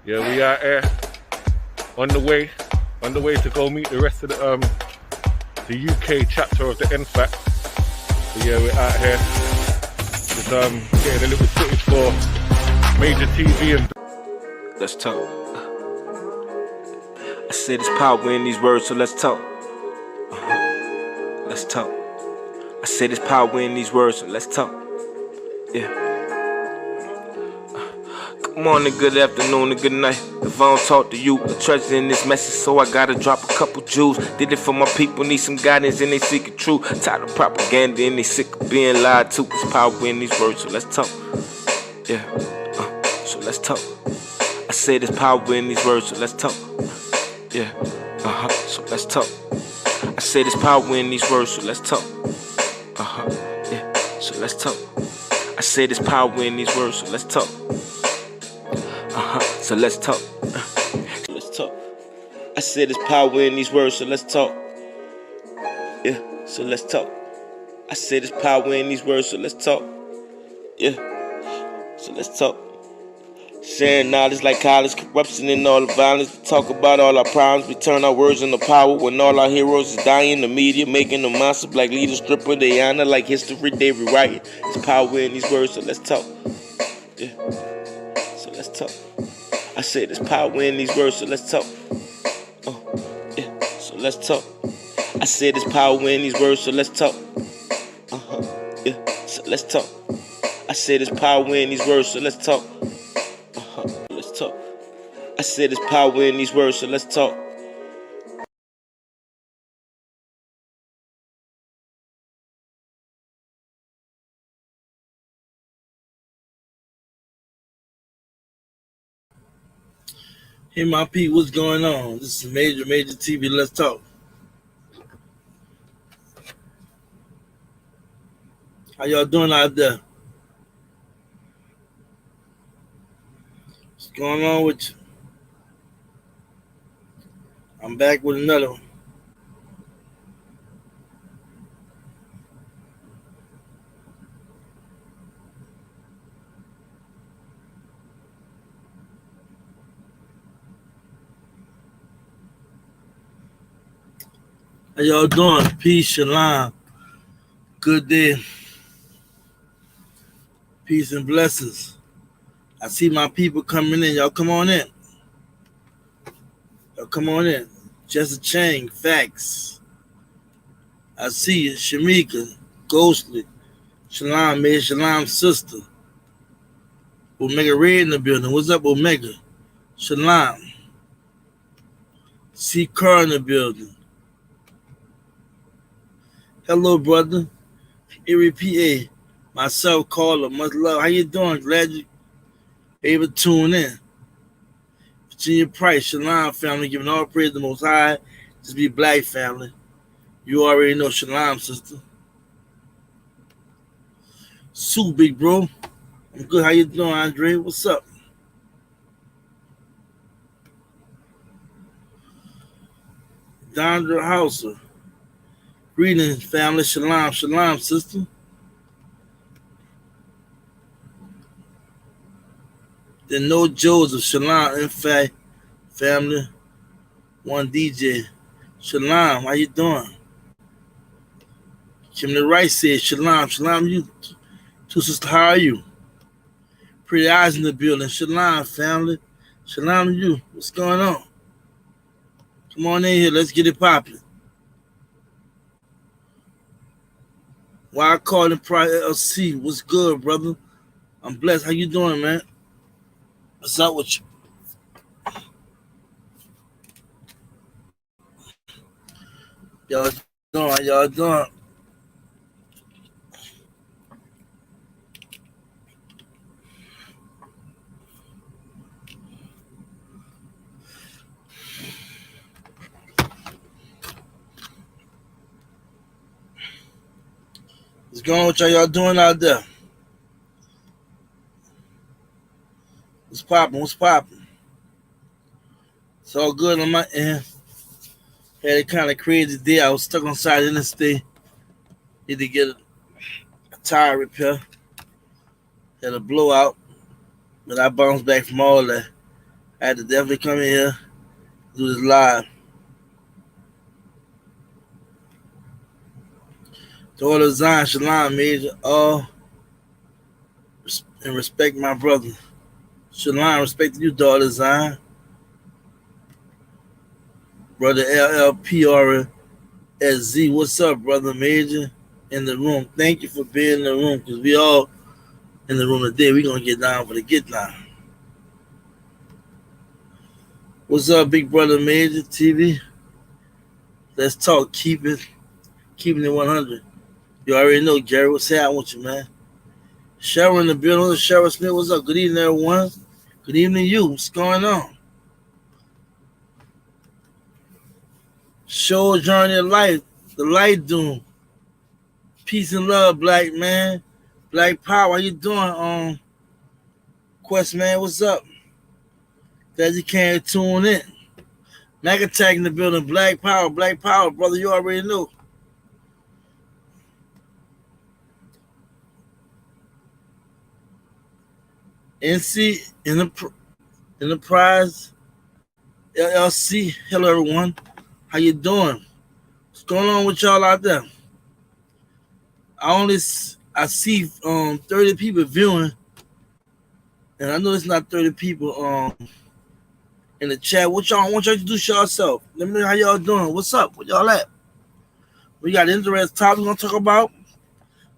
Yeah, we out here on the way to go meet the rest of the UK chapter of the NFAT. So yeah, we're out here just getting a little footage for Major TV and. Let's talk. I said there's power in these words, so let's talk. Let's talk. I said there's power in these words, so let's talk. Yeah. Good morning, good afternoon, and good night. If I don't talk to you, the treasure in this message, so I gotta drop a couple jewels. Did it for my people, need some guidance, and they seek it true. Tired of propaganda, and they sick of being lied to. There's power in these words, so let's talk. Yeah. So let's talk. I said there's power in these words, so let's talk. Yeah. So let's talk. I said there's power in these words, so let's talk. Yeah. So let's talk. I said there's power in these words, so let's talk. So let's talk. So let's talk. I said there's power in these words, so let's talk. Yeah. So let's talk. I said there's power in these words, so let's talk. Yeah. So let's talk. Sharing knowledge like college, corruption and all the violence. We talk about all our problems, we turn our words into power. When all our heroes is dying, the media making them monster. Black leaders stripper, they honor like history, they rewrite it. There's power in these words, so let's talk. Yeah. So let's talk. I said there's power in these words, so let's talk. Yeah. So let's talk. I said there's power in these words, so let's talk. Yeah. So let's talk. I said there's power in these words, so let's talk. Let's talk. I said there's power in these words, so let's talk. Hey, my people, what's going on? This is Major TV. Let's talk. How y'all doing out there? What's going on with you? I'm back with another one. How y'all doing? Peace, shalom. Good day. Peace and blessings. I see my people coming in. Y'all come on in. Y'all come on in. Just a Chang, facts. I see you. Shamika, Ghostly. Shalom, man. Shalom, sister. Omega Red in the building. What's up, Omega? Shalom. See Carr in the building. Hello, brother. Erie, PA. Myself, caller. Much love. How you doing? Glad you able to tune in. Virginia Price, Shalom family, giving all praise to the Most High. Just be black family. You already know Shalom, sister. Sue, big bro. I'm good. How you doing, Andre? What's up? Dondra Hauser. Greetings, family. Shalom, shalom, sister. Then no Joseph. Shalom, in fact, family. One DJ. Shalom, how you doing? Kim the Rice said, Shalom, shalom, you two sister, how are you? Pretty eyes in the building. Shalom, family. Shalom to you. What's going on? Come on in here. Let's get it popping. Why I call him Pride LLC? What's good, brother? I'm blessed. How you doing, man? What's up with you? Y'all doing? How y'all doing? What's going on with y'all doing out there? What's popping? What's popping? It's all good on my end. Had a kind of crazy day. I was stuck on the side of the interstate. Need to get a tire repair. Had a blowout, but I bounced back from all that. I had to definitely come in here, do this live. To all the Zion Shalom Major, all and respect my brother. Shalom, respect to you, daughter Zion. Brother LLPRSZ, what's up, brother Major? In the room. Thank you for being in the room, because we all in the room today. We're going to get down for the get down. What's up, big brother Major TV? Let's talk. Keeping it 100. You already know, Gary. What's happening with you, man? Cheryl in the building. Cheryl Smith, what's up? Good evening, everyone. Good evening, you. What's going on? Show journey of life. The light doom. Peace and love, black man. Black power. How you doing, Quest man? What's up? Glad you came tune in. Mac Attack in the building. Black power, brother. You already know. NC Enterprise LLC. Hello, everyone. How you doing? What's going on with y'all out there? I see 30 people viewing, and I know it's not 30 people in the chat. What y'all want y'all to do yourself? Let me know how y'all doing. What's up? Where y'all at? We got interesting topics we're gonna talk about.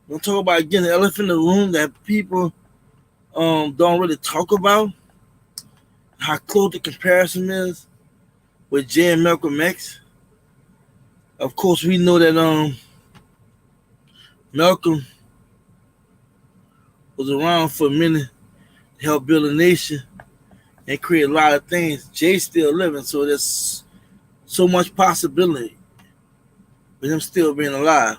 We're gonna talk about again the elephant in the room that people don't really talk about. How close the comparison is with Jay and Malcolm X. Of course, we know that Malcolm was around for a minute to help build a nation and create a lot of things. Jay's still living, so there's so much possibility with him still being alive.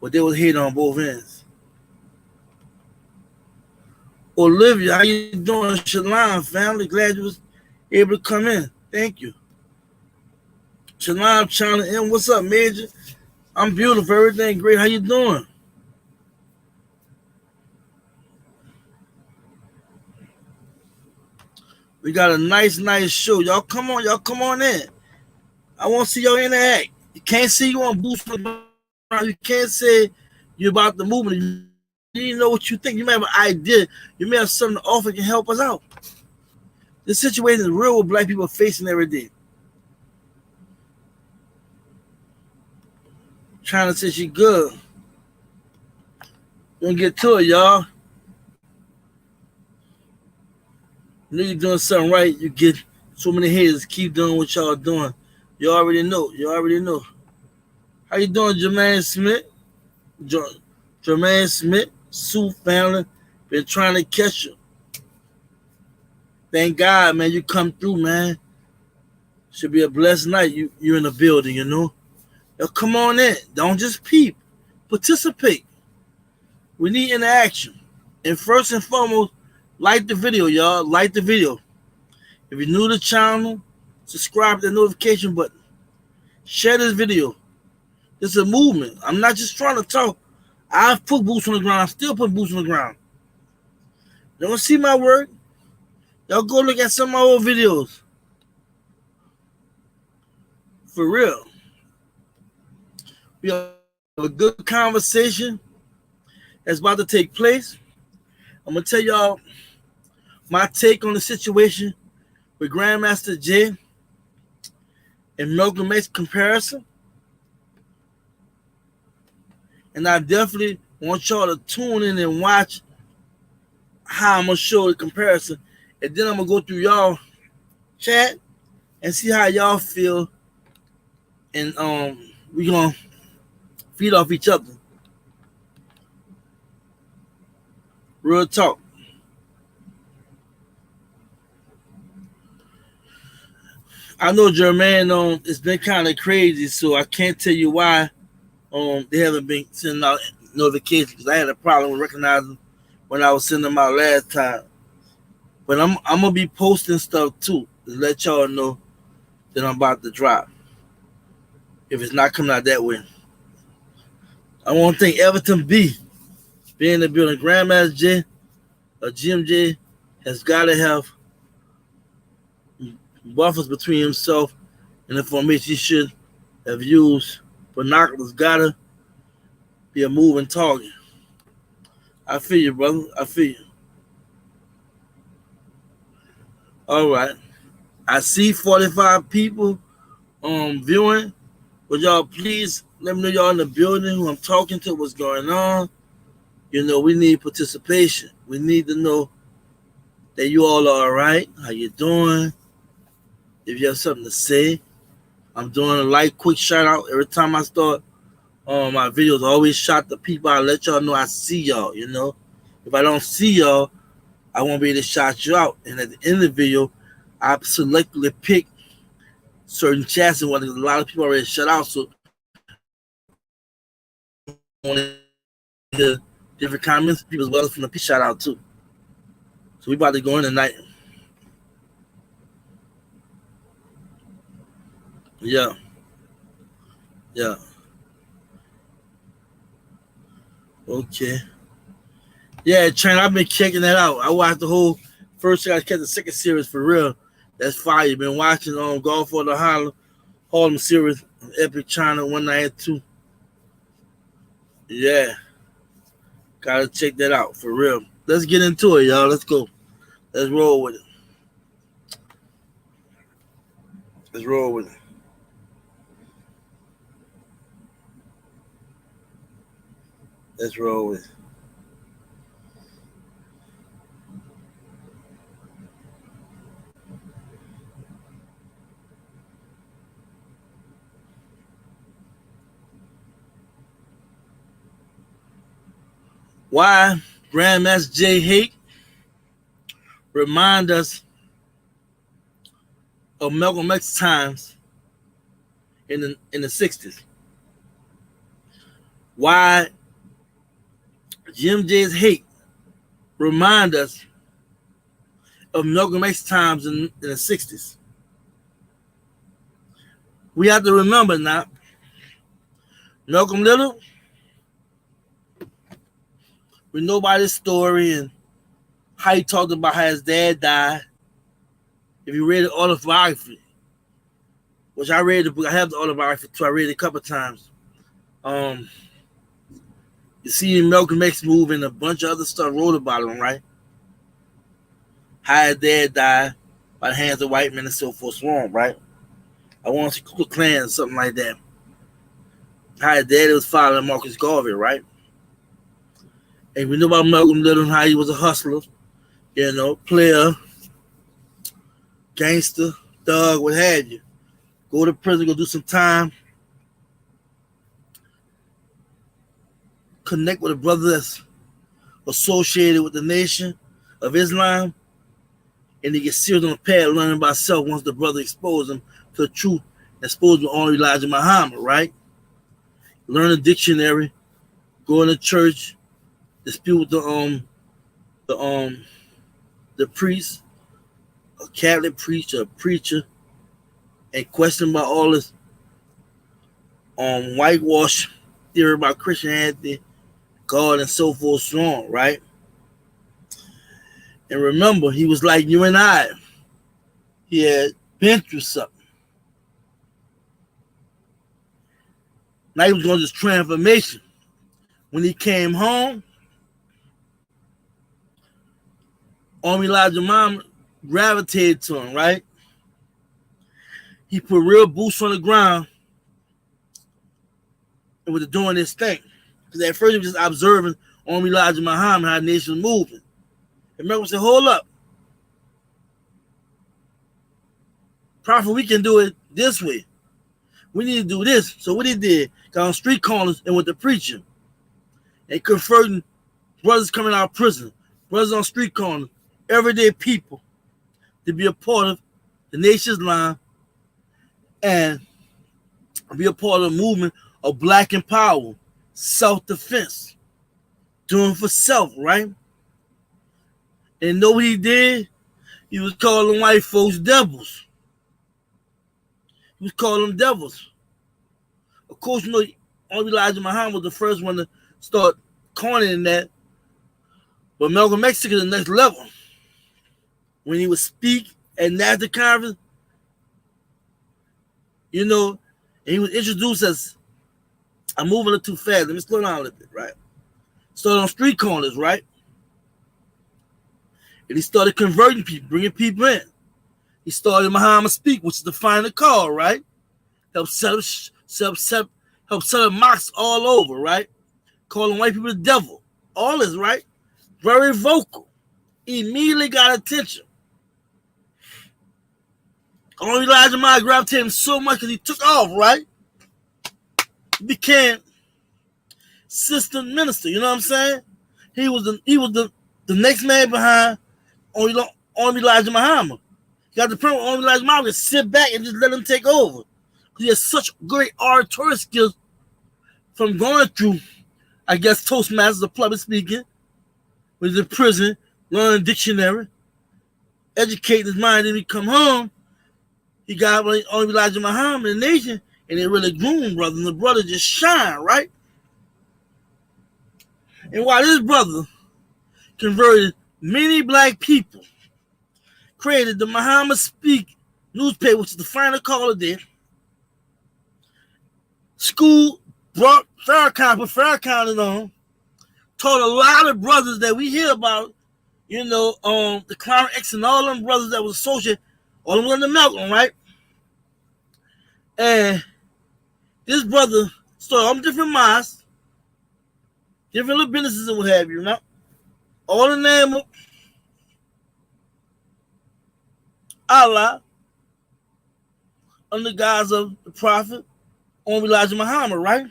But they was hating on both ends. Olivia, how you doing? Shalom, family. Glad you was able to come in. Thank you. Shalom, China M. What's up, Major? I'm beautiful. Everything great. How you doing? We got a nice show. Y'all come on in. I want to see y'all interact. You can't see you on Boost. You can't say you're about the movement. You didn't know what you think. You may have an idea. You may have something to offer that can help us out. This situation is real what black people are facing every day. China says she good. We're gonna get to it, y'all. You know you're doing something right. You get so many haters. Keep doing what y'all doing. You already know. How you doing, Jermaine Smith? Jermaine Smith, Sue family, been trying to catch you. Thank God, man, you come through, man. Should be a blessed night. You in the building, you know. Now come on in. Don't just peep. Participate. We need interaction. And first and foremost, like the video, y'all. Like the video. If you're new to the channel, subscribe to the notification button. Share this video. It's a movement. I'm not just trying to talk. I've put boots on the ground. I'm still putting boots on the ground. You don't see my work? Y'all go look at some of my old videos. For real. We have a good conversation that's about to take place. I'm going to tell y'all my take on the situation with Grandmaster Jay and Malcolm X comparison. And I definitely want y'all to tune in and watch how I'm going to show the comparison. And then I'm going to go through y'all chat and see how y'all feel. And we're going to feed off each other. Real talk. I know Jermaine, it's been kind of crazy, so I can't tell you why they haven't been sending out notifications, because I had a problem with recognizing when I was sending them out last time. But I'm going to be posting stuff too to let y'all know that I'm about to drop, if it's not coming out that way. I want to thank Everton B being in the building. Grandmaster J, GMJ, has got to have buffers between himself and the formation. He should have used binoculars. Gotta be a moving target. I feel you, brother. I feel you. All right. I see 45 people viewing. Would y'all please let me know y'all in the building, who I'm talking to, what's going on. You know, we need participation. We need to know that you all are all right. How you doing? If you have something to say. I'm doing a light, quick shout out. Every time I start my videos, I always shout the people. I let y'all know I see y'all, you know. If I don't see y'all, I won't be able to shout you out. And at the end of the video, I selectively pick certain chats, and what a lot of people already shut out. So I want to hear different comments, people as well as from the shout out too. So we about to go in tonight. Yeah. Yeah. Okay. Yeah, Trent, I've been checking that out. I watched the whole first series. I kept the second series for real. That's fire. You've been watching Golf for the Harlem series, Epic China 192. Yeah. Gotta check that out for real. Let's get into it, y'all. Let's go. Let's roll with it. Let's roll with it. Let's roll with it. Why Grandmaster J Hake remind us of Malcolm X times in the 60s. Why GMJ's hate remind us of Malcolm X times in the 60s. We have to remember now, Malcolm Little, we know about his story and how he talked about how his dad died. If you read the autobiography, which I read the book, I have the autobiography too. I read it a couple of times. You see Malcolm X move and a bunch of other stuff wrote about him, right? How his dad died by the hands of white men and so forth, so on, right? I want to see Ku Klux Klan, something like that. How his dad was following Marcus Garvey, right? And we know about Malcolm Little and how he was a hustler, you know, player, gangster, thug, what have you. Go to prison, go do some time. Connect with a brother that's associated with the Nation of Islam. And he gets sealed on the path, learning by self once the brother exposed him to the truth, exposed him on Elijah Muhammad, right? Learn a dictionary, go in the church, dispute with the priest, a Catholic preacher, a preacher, and question about all this whitewash theory about Christianity, God, and so forth, so on, right? And remember, he was like you and I. He had been through something. Now he was going through this transformation. When he came home, Elijah Muhammad gravitated to him, right? He put real boots on the ground and was doing this thing. Because at first he was just observing Elijah Muhammad, how the nation was moving. And Malcolm said, hold up. Prophet, we can do it this way. We need to do this. So what he did, got on street corners and went to preaching. And converting brothers coming out of prison, brothers on street corners, everyday people, to be a part of the nation's line and be a part of the movement of black empowerment, self-defense, doing for self, right? And know what he did? He was calling white folks devils. He was calling them devils. Of course, you know, Elijah Muhammad was the first one to start coining that. But Malcolm X took it to the next level. When he would speak at NAFTA conference, you know, and he was introduced as, I'm moving a little too fast. Let me slow down a little bit, right? Started on street corners, right? And he started converting people, bringing people in. He started Muhammad Speak, which is the final call, right? Helped set up mosques all over, right? Calling white people the devil. All this, right? Very vocal. Immediately got attention. Only Elijah Muhammad gravitated him so much because he took off, right? He became assistant minister, you know what I'm saying? He was the next man behind only Elijah Muhammad. He got the problem only Elijah Muhammad to sit back and just let him take over. Because he has such great oratory skills from going through, I guess, Toastmasters of public speaking, when he's in prison, learning dictionary, educating his mind, then he come home. He got only Elijah Muhammad in the nation, and it really groomed, brother. And the brother just shine, right? And while this brother converted many black people, created the Muhammad Speak newspaper, which is the final call of the day, school brought Farrakhan, put Farrakhan on, taught a lot of brothers that we hear about, you know, the Clarence X and all them brothers that was associated, all them under Malcolm, right? And this brother started all different mosques, different little businesses and what have you, you know? All in the name of Allah, under the guise of the prophet, on Elijah Muhammad, right?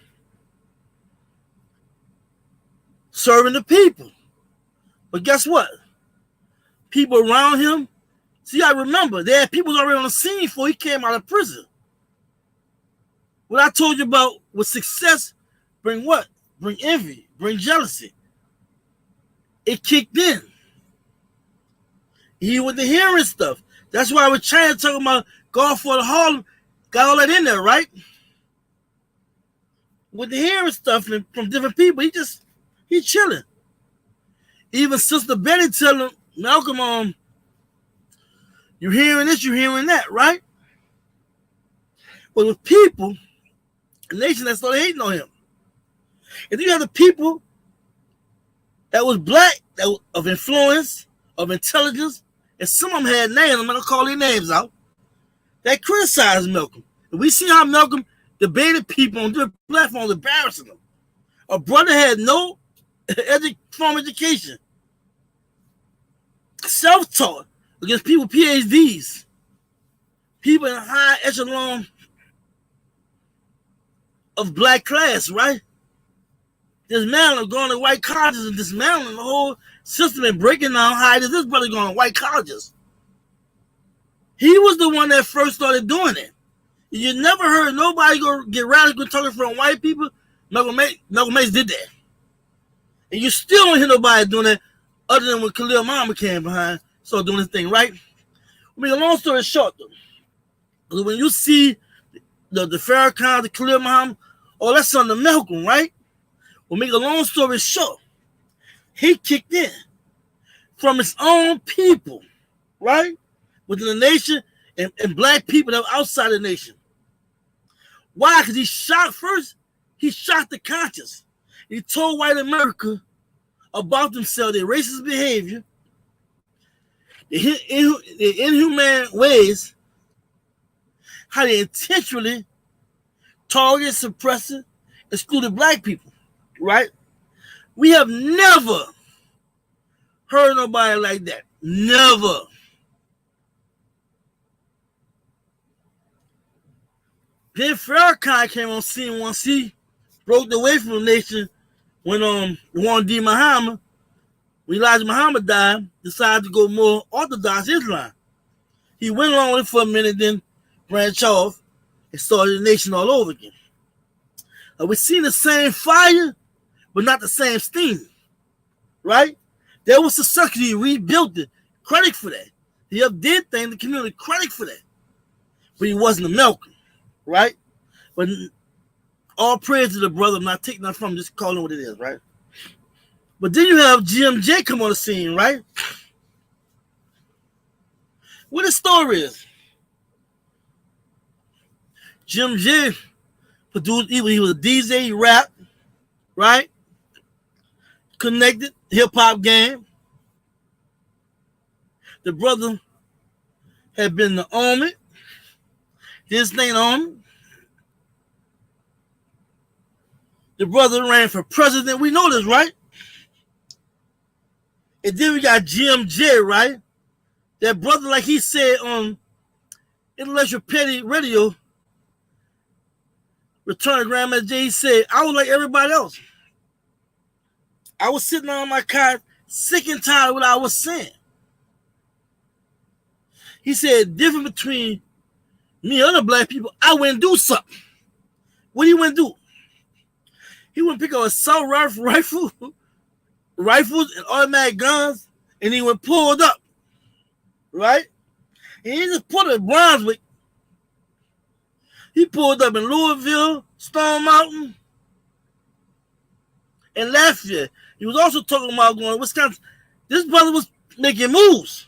Serving the people. But guess what? People around him, see, I remember, there had people already on the scene before he came out of prison. What I told you about with success, bring what? Bring envy, bring jealousy. It kicked in. He was the hearing stuff. That's why we're trying to talk about God for the Harlem, got all that in there, right? With the hearing stuff from different people, he chilling. Even Sister Betty telling Malcolm, you're hearing this, you're hearing that, right? But with people, a nation that started hating on him. And then you have the people that was black, that was of influence, of intelligence, and some of them had names, I'm going to call their names out, that criticized Malcolm. And we see how Malcolm debated people on different platforms, embarrassing them. A brother had no form of education, self-taught, against people with PhDs, people in high echelon of black class, right? Dismantling, going to white colleges and dismantling the whole system and breaking down how did this brother going to white colleges. He was the one that first started doing it. You never heard nobody go get radical talking from white people. Malcolm X did that. And you still don't hear nobody doing that other than when Khalil Muhammad came behind, started doing his thing, right? I mean, a long story short, though, when you see the Farrakhan, the Khalil Muhammad, oh, that's under Malcolm, right? Well, make a long story short, he kicked in from his own people, right? Within the nation and black people that were outside the nation. Why? Because he shocked the conscience. He told white America about themselves, their racist behavior, their inhumane ways, how they intentionally targeted, suppressed, excluded black people, right? We have never heard nobody like that. Never. Then Farrakhan came on scene once he broke away from the nation when Juan D. Muhammad, when Elijah Muhammad died, decided to go more Orthodox Islam. He went along with it for a minute, then branched off and started the nation all over again. We've seen the same fire, but not the same steam, right? There was success. He rebuilt it. Credit for that. He updid things, the community, credit for that. But he wasn't a Malcolm, right? But all praise to the brother. I'm not taking that from him, just calling it what it is, right? But then you have GMJ come on the scene, right? What the story is. GMJ produced, he was a DJ, he rapped, right? Connected, hip-hop game. The brother had been in the army. This thing on. The brother ran for president. We know this, right? And then we got GMJ, right? That brother, like he said on Intellectual Petty Radio, Return to Grandma J, he said, I was like everybody else. I was sitting on my couch, sick and tired of what I was saying. He said, different between me and other black people, I went and do something. What he went to do? He went pick up assault rifles and automatic guns, and he went pulled up, right? And he just put it Brunswick. He pulled up in Louisville, Stone Mountain, and Lafayette. He was also talking about going to Wisconsin. This brother was making moves.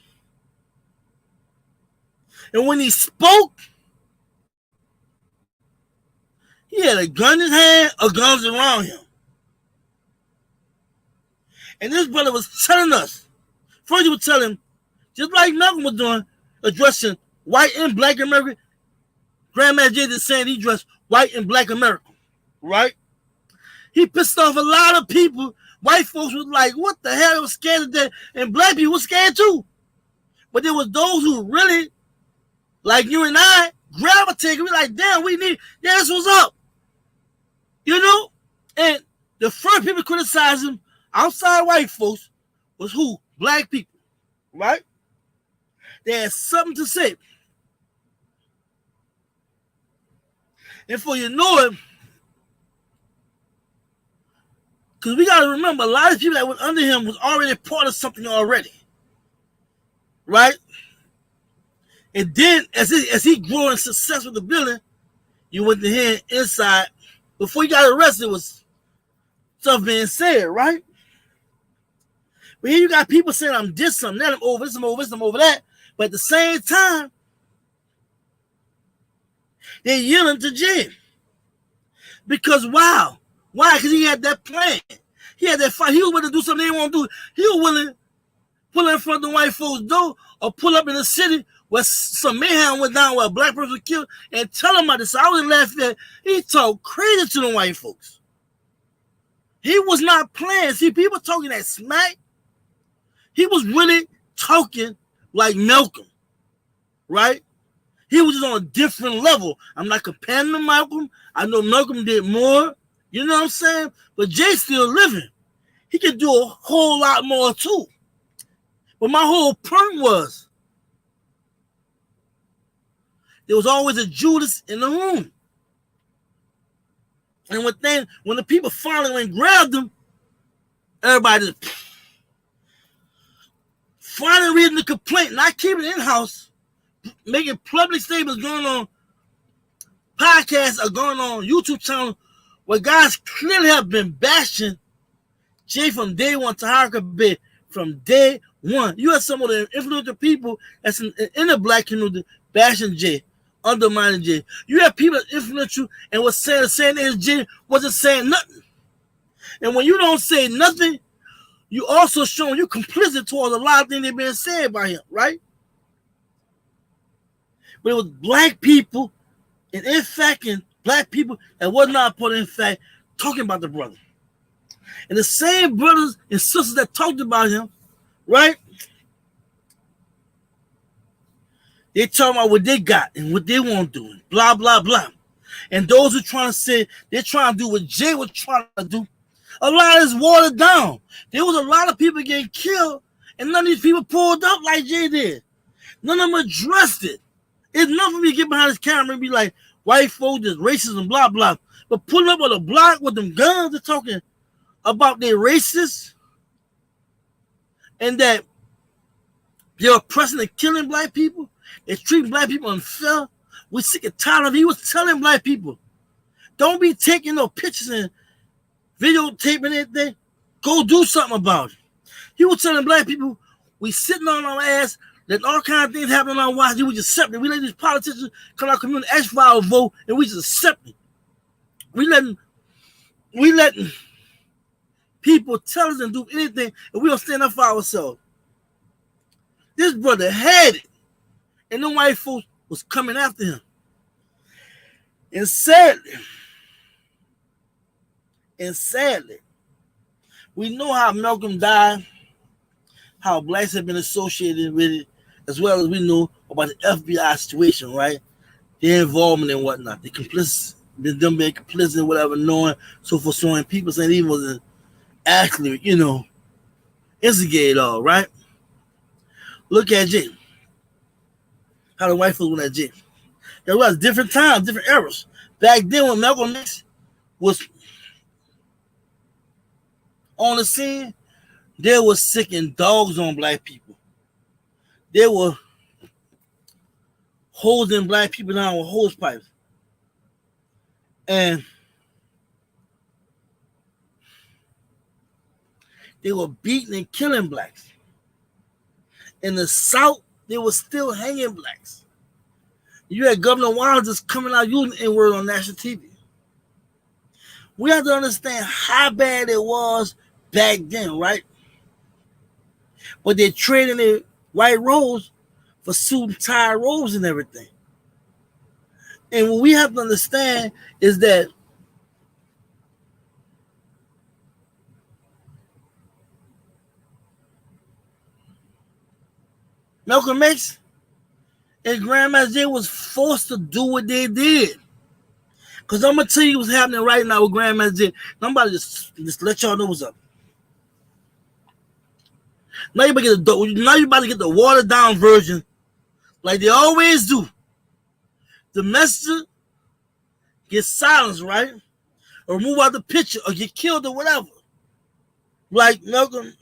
And when he spoke, he had a gun in his hand or guns around him. And this brother was telling us, first he was telling, just like Malcolm was doing, addressing white and black America. Grandma J is saying he addressed white and black America, right? He pissed off a lot of people. White folks was like, what the hell? They were scared of that. And black people were scared too. But there was those who really, like you and I, gravitated. We like, damn, we need, yeah, this was up. You know? And the first people criticized him outside white folks was who? Black people, right? They had something to say. And for you know it, because we got to remember, a lot of people that went under him was already part of something already, right? And then as he grew in success with the building, you went to hear inside, before he got arrested, was stuff being said, right? But here you got people saying, I'm this, I'm that, I'm over this, I'm over this, I'm over that. But at the same time, they're yielding to Jay. Because wow. Why? Because he had that plan. He had that fight. He was willing to do something they didn't want to do. He was willing to pull in front of the white folks' door or pull up in the city where some mayhem went down, where a black person was killed, and tell them about this. I was laughing. He talked crazy to the white folks. He was not playing. See, people talking that smack. He was really talking like Malcolm, right? He was just on a different level. I'm not comparing to Malcolm. I know Malcolm did more. You know what I'm saying? But Jay's still living. He can do a whole lot more too. But my whole point was, there was always a Judas in the room. And when the people finally went and grabbed him, everybody just finally reading the complaint, not keeping it in-house, making public statements, going on podcasts or going on YouTube channels where guys clearly have been bashing Jay from day one, Tahaka Bay from day one. You have some of the influential people that's in the black community bashing Jay, undermining Jay. You have people that influential and was saying the same thing as Jay wasn't saying nothing. And when you don't say nothing, you also showing you complicit towards a lot of things that been said by him, right? But it was black people, and in fact, black people that was not part of, in fact, talking about the brother. And the same brothers and sisters that talked about him, right? They talking about what they got and what they want to do, blah, blah, blah. And those who trying to say they're trying to do what Jay was trying to do, a lot is watered down. There was a lot of people getting killed, and none of these people pulled up like Jay did. None of them addressed it. It's enough for me to get behind this camera and be like, white folks, just racism, blah, blah. But pulling up on a block with them guns, they're talking about their racists and that they're oppressing and killing black people. They're treating black people unfair. We're sick and tired of it. He was telling black people, don't be taking no pictures and videotaping anything. Go do something about it. He was telling black people, we sitting on our ass That all kinds of things happen on our watch, we just accept it. We let these politicians come out community, ask for our vote, and we just accept it. We letting people tell us and do anything, and we don't stand up for ourselves. This brother had it, and the white folks was coming after him. And sadly, we know how Malcolm died, how blacks have been associated with it, as well as we know about the FBI situation, right? Their involvement and whatnot, the complicit, them being complicit and whatever, knowing, so for so on, people saying he wasn't actually, instigated all, right? Look at Jay. How the white folks went at Jay. There was different times, different eras. Back then when Malcolm X was on the scene, they were sicking dogs on black people. They were holding black people down with hose pipes. And they were beating and killing blacks. In the South, they were still hanging blacks. You had Governor Wild just coming out using the N-word on national TV. We have to understand how bad it was back then, right? But they're trading their white robes for suit and tie robes and everything. And what we have to understand is that Malcolm X and Grandmaster Jay was forced to do what they did. Because I'm going to tell you what's happening right now with Grandmaster Jay. I'm about to just let y'all know what's up. Now you about to get the watered down version like they always do. The messenger gets silenced, right? Or move out the picture or get killed or whatever. Like Malcolm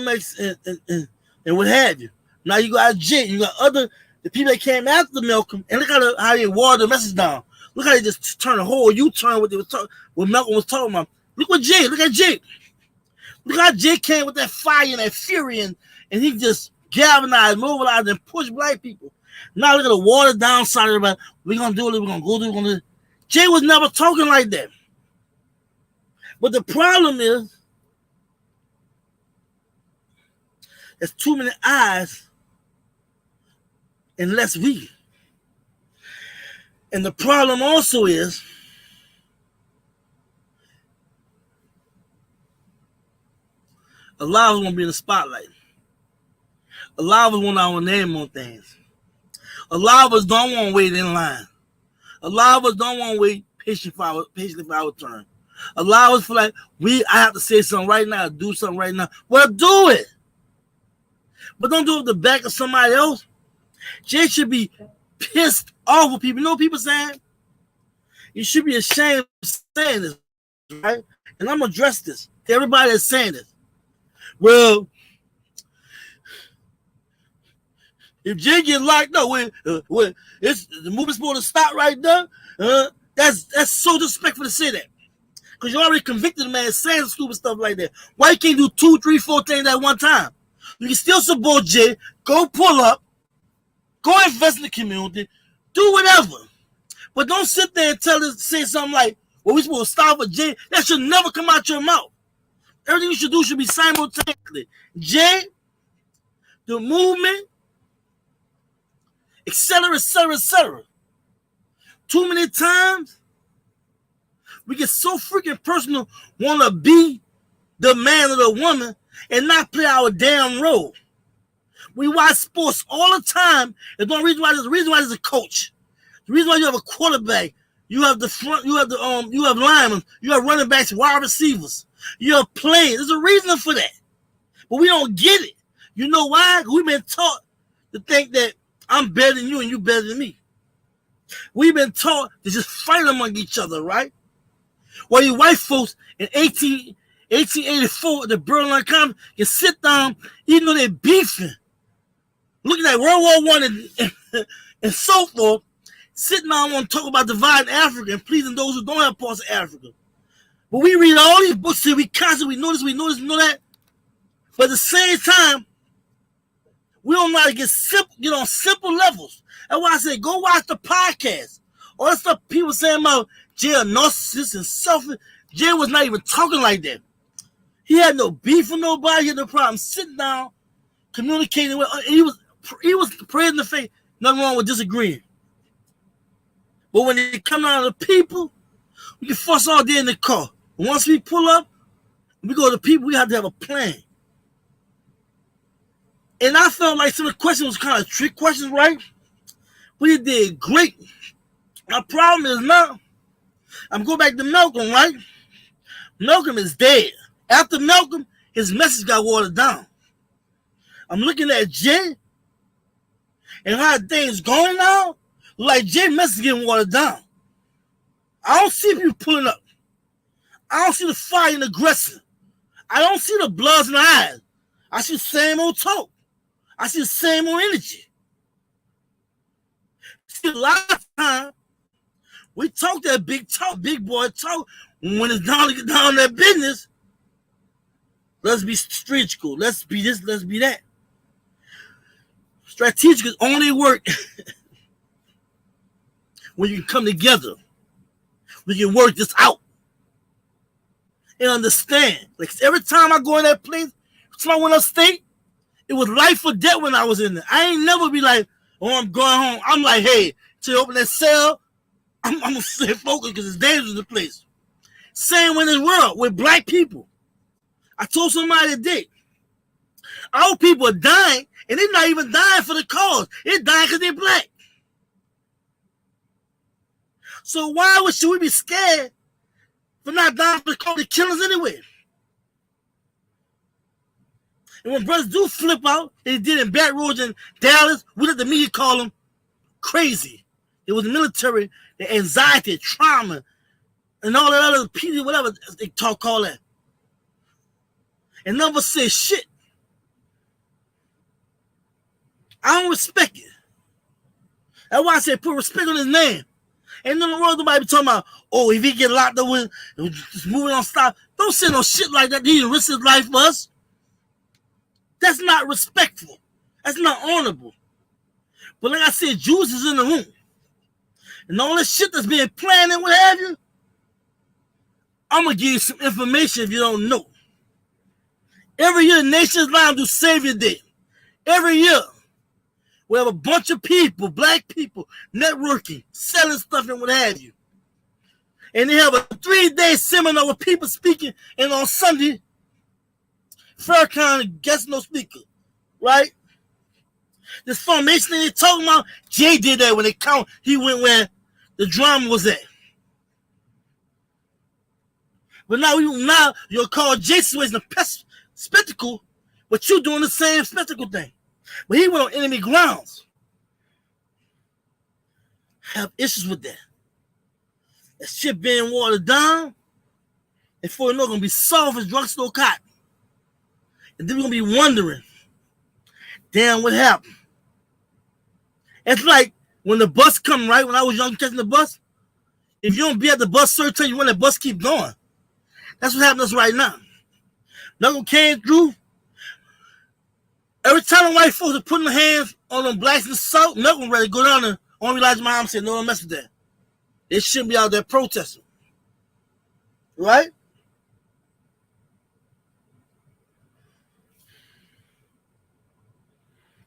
X and what have you. Now you got Jay, you got the people that came after Malcolm, and look how they watered the message down. Look how they just turn a whole U-turn what Malcolm was talking about. Look at Jay. Look how Jay came with that fire and that fury, and he just galvanized, mobilized, and pushed black people. Now look at the watered down side of it. We're going to do it. We're going to go do it. We're gonna do it. Jay was never talking like that. But the problem is, there's too many eyes and less we. And the problem also is, a lot of us want to be in the spotlight. A lot of us want our name on things. A lot of us don't want to wait in line. A lot of us don't want to wait patiently for our turn. A lot of us feel like I have to say something right now, do something right now. Well, do it. But don't do it with the back of somebody else. Jay should be pissed off with people. You know what people saying? You should be ashamed of saying this, right? And I'm going to address this to everybody that's saying this. Well, if Jay get locked up, it's the movement's supposed to stop right there. That's so disrespectful to say that, because you already convicted the man saying stupid stuff like that. Why you can't do 2, 3, 4 things at one time? You can still support Jay. Go pull up. Go invest in the community. Do whatever. But don't sit there and say something like, well, we're supposed to stop for Jay. That should never come out your mouth. Everything you should do should be simultaneously. Jay, the movement, etc., etc., etc. Too many times, we get so freaking personal, want to be the man or the woman and not play our damn role. We watch sports all the time, and the reason why there's a coach. The reason why you have a quarterback, you have the front, you have linemen, you have running backs, wide receivers, you have players. There's a reason for that. But we don't get it. You know why? We've been taught to think that I'm better than you and you better than me. We've been taught to just fight among each other, right? While you white folks in 1884 at the Berlin Conference can sit down, even though they're beefing, looking at World War I and so forth, sitting down and want to talk about dividing Africa and pleasing those who don't have parts of Africa. But we read all these books and we constantly know this, we know that. But at the same time, We don't know how to get on simple levels. That's why I say go watch the podcast. All that stuff people saying about Jay a narcissist and selfish. Jay was not even talking like that. He had no beef with nobody. He had no problem sitting down, communicating with. He was praying in the face. Nothing wrong with disagreeing. But when it come down to the people, we can fuss all day in the car. And once we pull up, we go to the people. We have to have a plan. And I felt like some of the questions was kind of trick questions, right? But he did great. My problem is now, I'm going back to Malcolm, right? Malcolm is dead. After Malcolm, his message got watered down. I'm looking at Jay and how things going now. Like Jay's message getting watered down. I don't see people pulling up. I don't see the fire and aggressive. I don't see the bloods in the eyes. I see the same old talk. I see the same old energy. See, a lot of time, we talk that big talk, big boy talk. When it's down to get down that business, let's be strategical. Let's be this, let's be that. Strategic is only work when you can come together. We can work this out and understand. Like every time I go in that place, when I went upstate, it was life or death when I was in there. I ain't never be like, oh, I'm going home. I'm like, hey, till you open that cell, I'm going to stay focused because it's dangerous in the place. Same in this world with black people. I told somebody today, our people are dying, and they're not even dying for the cause. They're dying because they're black. So why should we be scared for not dying for the cause? They kill us anyway. And when brothers do flip out, they did in Baton Rouge and Dallas, we let the media call them crazy. It was the military, the anxiety, trauma, and all that other people, whatever they call that. And none of us say shit. I don't respect it. That's why I say put respect on his name. Ain't nothing wrong with nobody be talking about, oh, if he get locked up with just moving on stop. Don't say no shit like that. He didn't risk his life for us. That's not respectful. That's not honorable. But like I said, Jews is in the room. And all this shit that's being planned and what have you, I'm going to give you some information if you don't know. Every year, Nations Line do Savior Day. Every year, we have a bunch of people, black people, networking, selling stuff and what have you. And they have a 3-day seminar with people speaking, and on Sunday, Farrakhan guest no speaker, right? This formation thing they're talking about, Jay did that when they count. He went where the drama was at. But now you'll call Jay situation a spectacle, but you doing the same spectacle thing. But he went on enemy grounds. Have issues with that. That shit being watered down, and for you know, gonna be soft as drugstore cotton. And then we're going to be wondering, damn, what happened? It's like when the bus come, right? When I was young catching the bus, if you don't be at the bus certain time, you want that bus keep going. That's what happened to us right now. Nothing came through. Every time the white folks are putting their hands on them blacks in the South, nothing ready to go down there. Only Elijah Muhammad said, no, don't mess with that. They shouldn't be out there protesting. Right?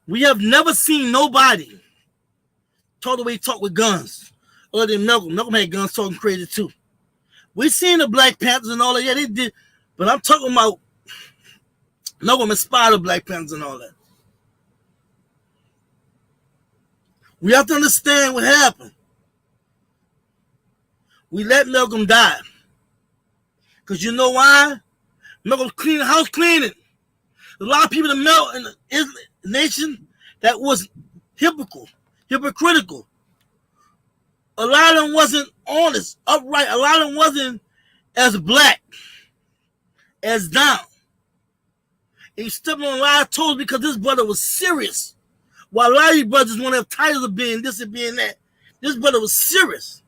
We have never seen nobody talk the way he talk with guns. Other than Malcolm. Malcolm had guns talking crazy too. We seen the Black Panthers and all that. Yeah, they did. But I'm talking about Malcolm inspired the Black Panthers and all that. We have to understand what happened. We let Malcolm die. Because you know why? Malcolm cleaning house cleaning. A lot of people in the nation that was hypocritical. A lot of them wasn't honest, upright. A lot of them wasn't as black, as down. And he stepped on a lot of toes because this brother was serious. While a lot of you brothers want to have titles of being this and being that, this brother was serious.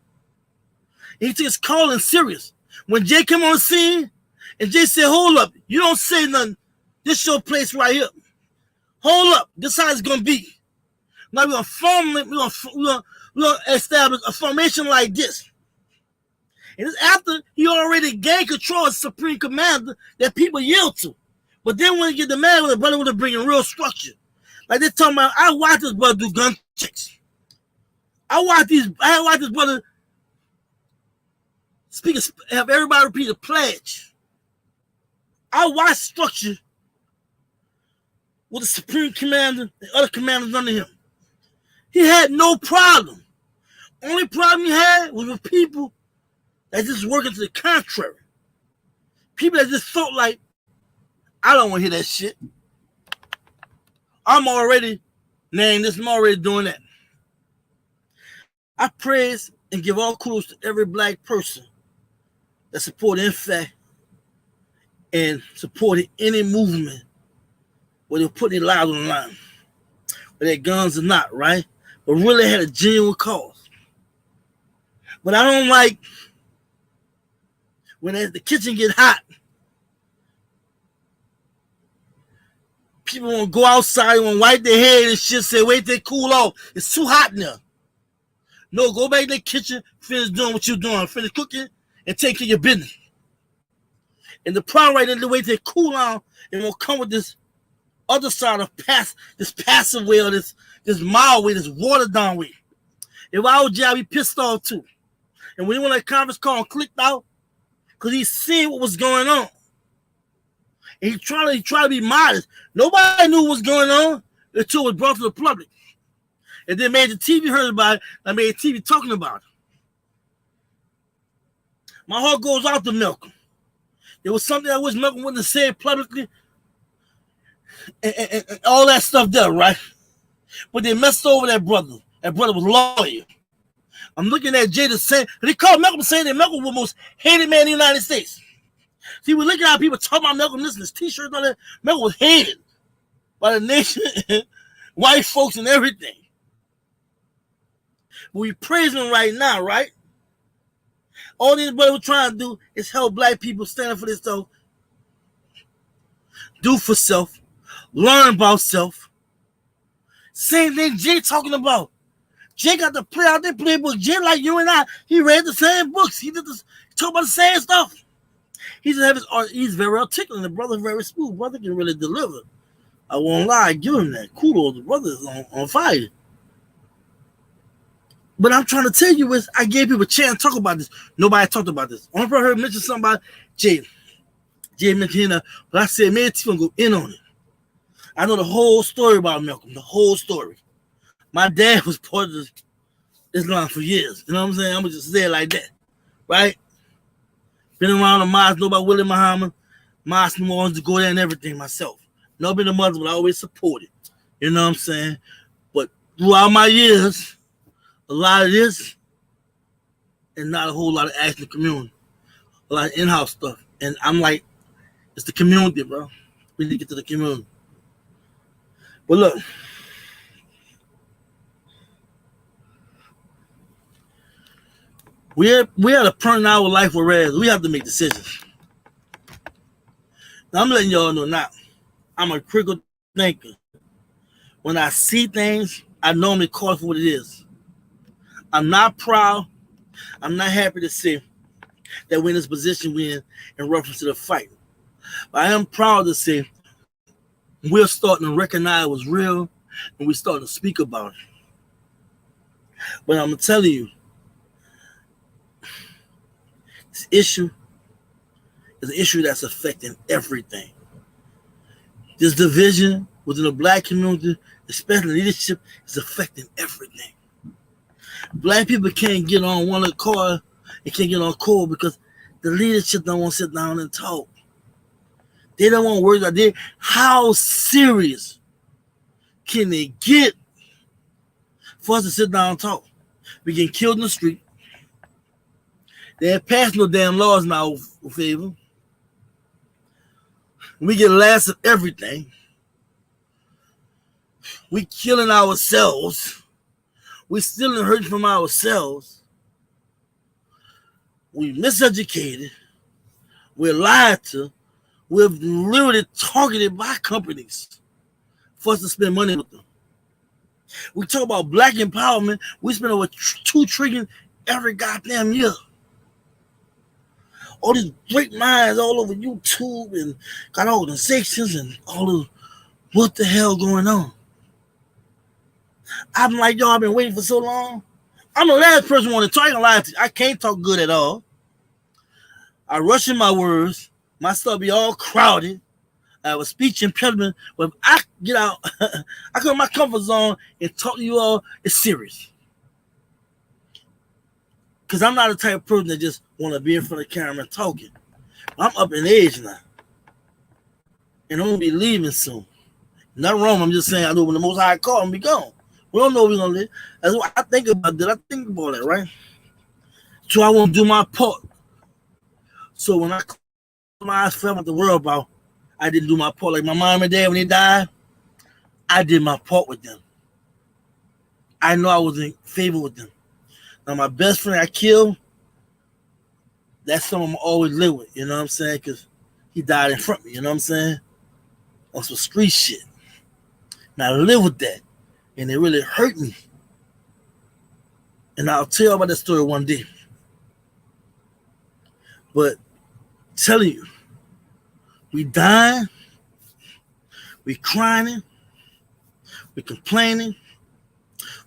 And he took his calling serious. When Jay came on the scene, and Jay said, hold up, you don't say nothing. This your place right here. hold up, this is how it's gonna be. Now we're gonna establish a formation like this. And it's after he already gained control as Supreme Commander that people yield to. But then when you get the man with the brother with to bring in real structure. Like they're talking about, I watched this brother do gun checks. I watched this brother have everybody repeat a pledge. I watched structure with the Supreme Commander and other commanders under him. He had no problem. Only problem he had was with people that just working to the contrary. People that just felt like, I don't want to hear that shit. I'm already named this, I'm already doing that. I praise and give all kudos to every black person that supported NFAC and supported any movement where they're putting their lives on the line, whether their guns or not, right? But really had a genuine cause. But I don't like when the kitchen get hot, people want to go outside, want to wipe their head and shit, say, wait, they cool off. It's too hot now. No, go back to the kitchen, finish doing what you're doing, finish cooking, and take care of your business. And the problem right now, the way they cool down, and will come with this other side of this passive way, or this mild way, this watered down way. If I was I'd be pissed off too. And when he went on that conference call and clicked out, because he seen what was going on. And he tried to be modest. Nobody knew what was going on until it was brought to the public. And then made the TV heard about it. I made TV talking about it. My heart goes out to Malcolm. There was something I wish Malcolm wouldn't have said publicly. And all that stuff there, right? But they messed over that brother. That brother was a lawyer. I'm looking at Jay the same. They called Malcolm saying that Malcolm was the most hated man in the United States. See, we're looking at how people talk about Malcolm, listen to his t-shirts and all that. Malcolm was hated by the nation, white folks and everything. But we praise him right now, right? All these brothers were trying to do is help black people stand up for themselves, do for self, learn about self. Same thing Jay talking about. Jay got to play out their playbook. Jay, like you and I, he read the same books. He did this, talk about the same stuff. He's very articulate. The brother's very smooth. Brother can really deliver. I won't lie, I give him that. Kudos, the brother is on fire. But I'm trying to tell you is I gave people a chance to talk about this. Nobody talked about this. Only person I heard mention something about Jay. Jay mentioned it, but I said, man, T gonna go in on it. I know the whole story about Malcolm, the whole story. My dad was part of Islam for years. You know what I'm saying? I'm gonna just say it like that, right? Been around the mosque, know about Willie Muhammad, mosque New Orleans to go there and everything myself. Never been a Muslim, but I always supported. You know what I'm saying? But throughout my years, a lot of this and not a whole lot of action in the community. A lot of in-house stuff. And I'm like, it's the community, bro. We need to get to the community. But look, we had a point in our life where we have to make decisions. Now, I'm letting y'all know now, I'm a critical thinker. When I see things, I normally call it for what it is. I'm not proud. I'm not happy to say that we're in this position we're in reference to the fight. But I am proud to say we're starting to recognize what's real and we're starting to speak about it. But I'm telling you, this issue is an issue that's affecting everything. This division within the black community, especially leadership, is affecting everything. Black people can't get on one accord and can't get on call because the leadership don't want to sit down and talk. They don't want to worry about it. How serious can they get for us to sit down and talk? We get killed in the street. They have passed no damn laws now in favor. We get last of everything. We killing ourselves. We stealing hurting from ourselves. We miseducated. We're lied to. We're literally targeted by companies for us to spend money with them. We talk about black empowerment. We spend over $2 trillion every goddamn year. All these great minds all over YouTube and got organizations and all of what the hell going on. I'm like, y'all been waiting for so long. I'm the last person who want to talk. I ain't gonna lie to you. I can't talk good at all. I rush in my words. My stuff be all crowded. I have a speech impediment. But if I get out, I come in my comfort zone and talk to you all, it's serious. Because I'm not the type of person that just want to be in front of the camera and talking. I'm up in age now. And I'm going to be leaving soon. Nothing wrong. I'm just saying I know when the Most High call, I'm be gone. We don't know we're going to live. That's what I think about that. I think about that, right? So I want to do my part. So when I close my eyes forever to worry about, I didn't do my part. Like my mom and dad, when they died, I did my part with them. I know I was in favor with them. Now, my best friend I killed, that's someone I'm always live with, you know what I'm saying? Because he died in front of me, you know what I'm saying? On some street shit. Now, I live with that, and it really hurt me. And I'll tell you about that story one day. But telling you, we dying, we crying, we complaining,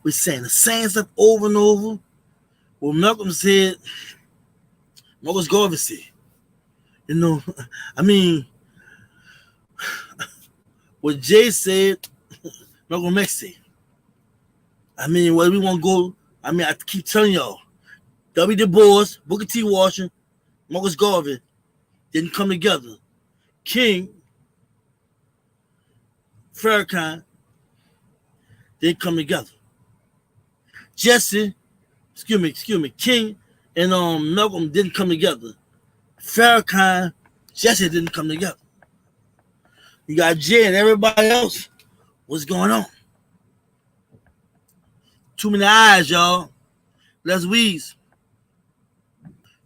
we saying the same stuff over and over. Well, Malcolm said, Marcus Garvey said, you know, I mean, what Jay said, Malcolm X said. I mean, where we want to go, I mean, I keep telling y'all, W. Du Bois, Booker T. Washington, Marcus Garvey didn't come together. King, Farrakhan didn't come together. King and Malcolm didn't come together. Farrakhan, Jesse didn't come together. You got Jay and everybody else. What's going on? Too many eyes, y'all. Let's wheeze.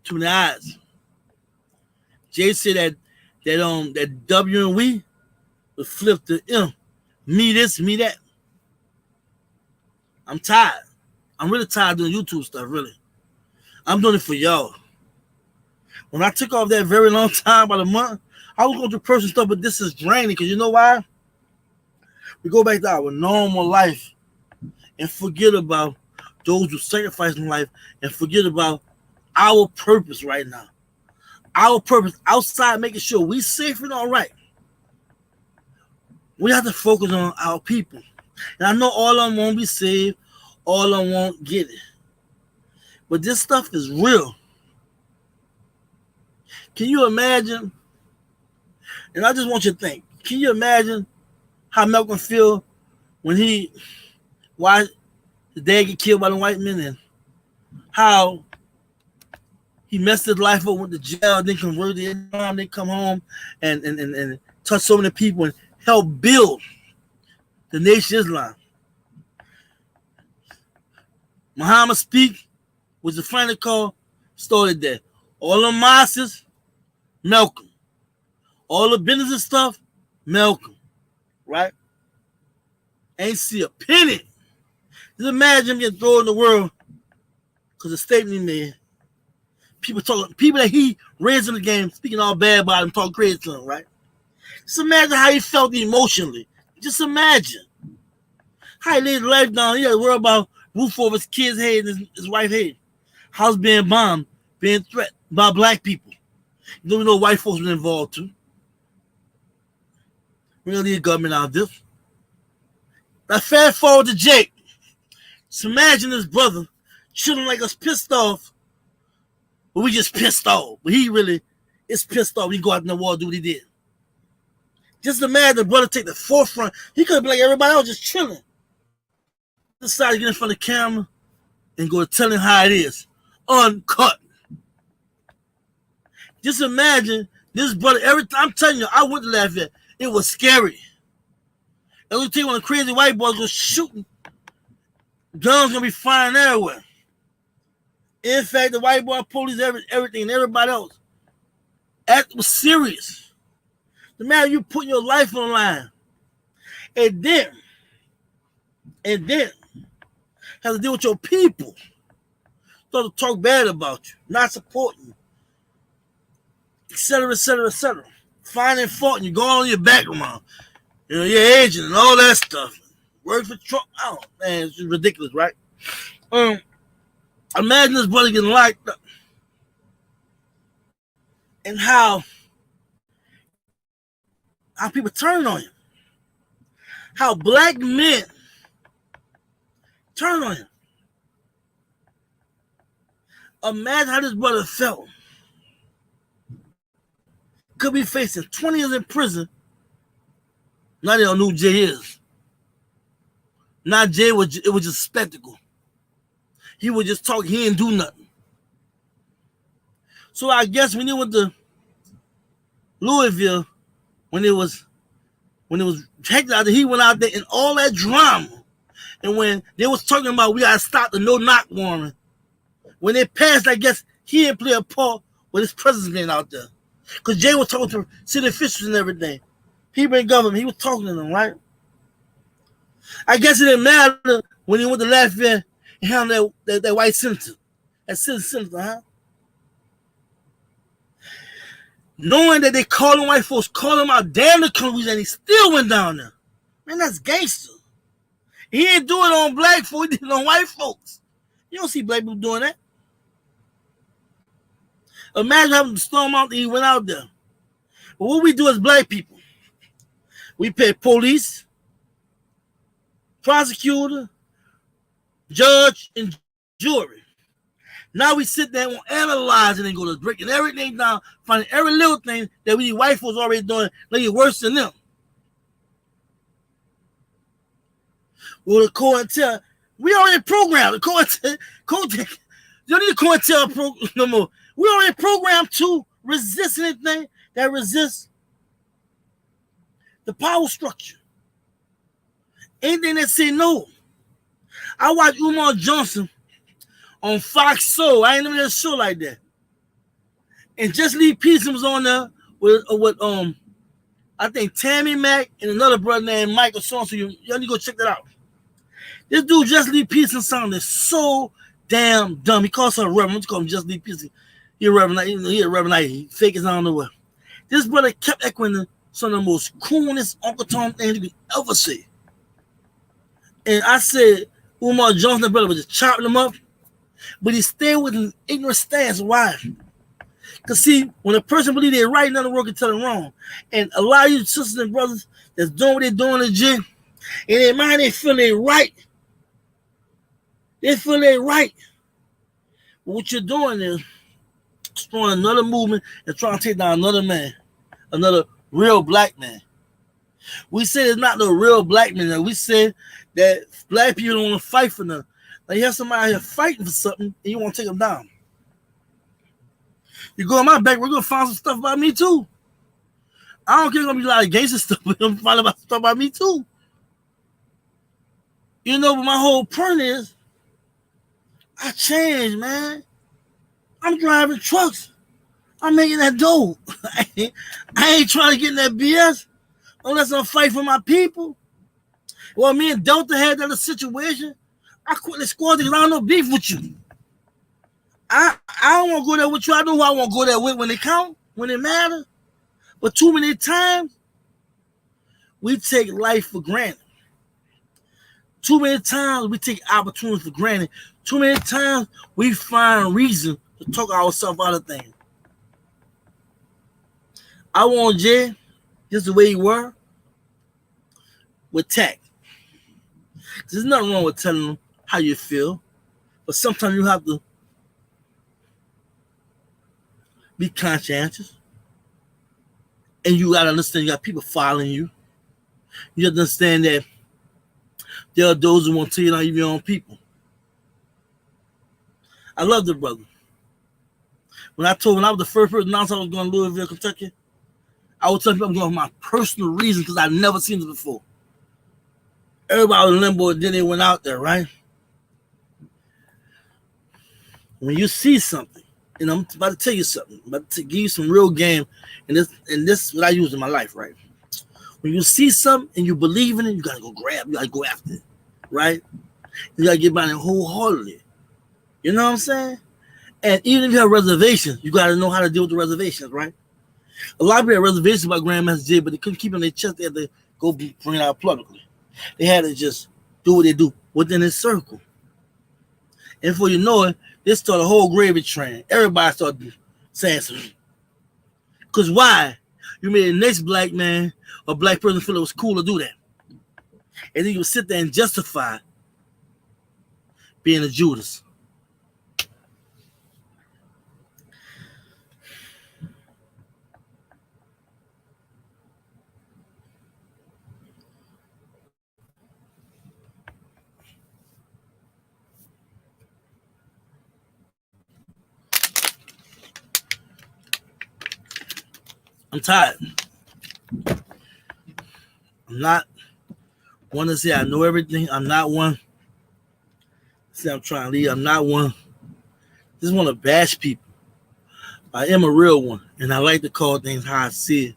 Too many eyes. Jay said that W and we would flip to M. Me this, me that. I'm tired. I'm really tired of doing YouTube stuff, really. I'm doing it for y'all. When I took off that very long time, about a month, I was going through personal stuff, but this is draining because you know why? We go back to our normal life and forget about those who sacrifice in life and forget about our purpose right now. Our purpose outside making sure we safe and all right. We have to focus on our people. And I know all of them won't be saved, all of them won't get it. But this stuff is real. Can you imagine? And I just want you to think, can you imagine how Malcolm feel when why his dad get killed by the white men and how he messed his life up, went to jail, then converted to Islam, then come home and touch so many people and help build the nation Islam. Muhammad Speak was the final call, started there. All the mosques, Malcolm. All the business and stuff, Malcolm. Right? Ain't see a penny. Just imagine him getting thrown in the world because the statement he made. People that he raised in the game, speaking all bad about him, talking crazy to him, right? Just imagine how he felt emotionally. Just imagine. How he laid his life down. He had to worry about roof over his kids' head and his wife's head. House being bombed, being threatened by black people. You don't know white folks were involved too. We don't need the government out of this. Now fast forward to Jake. Just imagine his brother, children like us pissed off, but we just pissed off. But he really is pissed off. He go out in the war, do what he did. Just imagine the brother take the forefront. He could be like everybody else, just chilling. Decided to get in front of the camera and go tell him how it is. Uncut. Just imagine this brother, every time, I'm telling you, I went to laugh at. It was scary. And we tell you when the crazy white boys go shooting, guns gonna be firing everywhere. In fact, the white boy police, everything, and everybody else. That was serious. The matter you put your life on the line. And then have to deal with your people. Start to talk bad about you, not supporting you, etc., etc., etc. Finding fault, and you go on your background, your agent and all that stuff. Work for Trump. Oh man, it's just ridiculous, right? Imagine this brother getting locked up, and how people turn on him, how black men turn on him. Imagine how this brother felt. Could be facing 20 years in prison. Now they don't know who Jay is. Now Jay was just a spectacle. He would just talk. He didn't do nothing. So I guess when he went to Louisville, when it was hectic out there, he went out there in all that drama. And when they was talking about we gotta stop the no-knock warrant, when they passed, I guess he didn't play a part with his presence being out there. Because Jay was talking to city officials and everything. People in government, he was talking to them, right? I guess it didn't matter when he went to Lafayette and handled that white senator. That senator, huh? Knowing that they called him white folks, called him out damn the countries, and he still went down there. Man, that's gangster. He ain't do it on black folks, he did it on white folks. You don't see black people doing that. Imagine having to storm out and he went out there. But what we do as black people, we pay police, prosecutor, judge, and jury. Now we sit there and analyze and then go to breaking everything down, finding every little thing that we white folks already doing, make it worse than them. Well, the COINTEL, we already programmed. The COINTEL, you don't need the COINTEL no more. We already programmed to resist anything that resists the power structure. Anything that say no. I watched Umar Johnson on Fox Soul. I ain't never done a show like that. And Just Lee Pearson was on there with I think Tammy Mack and another brother named Michael Son. So y'all need to go check that out. This dude, Just Lee Pearson, sounded so damn dumb. He calls her a reverend. Let's call him Just Lee Pearson. He a reverend. He a reverend. He fake as I don't know what. This brother kept echoing some of the most coolest Uncle Tom things you could ever say. And I said, Umar Johnson, brother, was just chopping him up. But he stayed with an ignorant stance. Why? Because see, when a person believes they're right, nothing wrong can tell them wrong. And a lot of you sisters and brothers that's doing what they're doing in the gym, in their mind they feel they're right. They feel they're right. But what you're doing is starting another movement and trying to take down another man, another real black man. We say it's not the real black man. We say that black people don't want to fight for them. Like you have somebody out here fighting for something and you want to take them down. You go on my back, we're going to find some stuff about me too. I don't care if it's going to be a lot of gangster stuff, but I'm going to find out stuff about me too. You know, but my whole point is, I changed, man. I'm driving trucks. I'm making that dough. I ain't trying to get in that BS unless I'm fighting for my people. Well, me and Delta had that situation. I quit the squad because I don't know beef with you. I don't want to go there with you. I know who I want to go there with when it count, when it matters. But too many times, we take life for granted. Too many times, we take opportunities for granted. Too many times, we find reason to talk ourselves out of things. I want Jay, just the way you were, with tact. There's nothing wrong with telling them how you feel, but sometimes you have to be conscientious. And you got to understand you got people following you. You have to understand that there are those who want to tell you not even your own people. I love the brother. When I was the first person announced I was going to Louisville, Kentucky, I would tell people I'm going for my personal reasons because I've never seen this before. Everybody was in limbo, then they went out there, right? When you see something, and I'm about to tell you something, I'm about to give you some real game, and this is what I use in my life, right? When you see something and you believe in it, you gotta go grab. You gotta go after it, right? You gotta get behind it wholeheartedly. You know what I'm saying? And even if you have reservations, you gotta know how to deal with the reservations, right? A lot of people have reservations about Grandmaster Jay, but they couldn't keep it in their chest. They had to go bring it out publicly. They had to just do what they do within this circle. And before you know it, they start a whole gravy train. Everybody started saying something. Because why? You made the next black man or black person feel it was cool to do that. And then you would sit there and justify being a Judas. I'm tired. I'm not one to say I know everything. I'm not one to say I'm trying to lead. I'm not one. Just want to bash people. I am a real one, and I like to call things how I see it,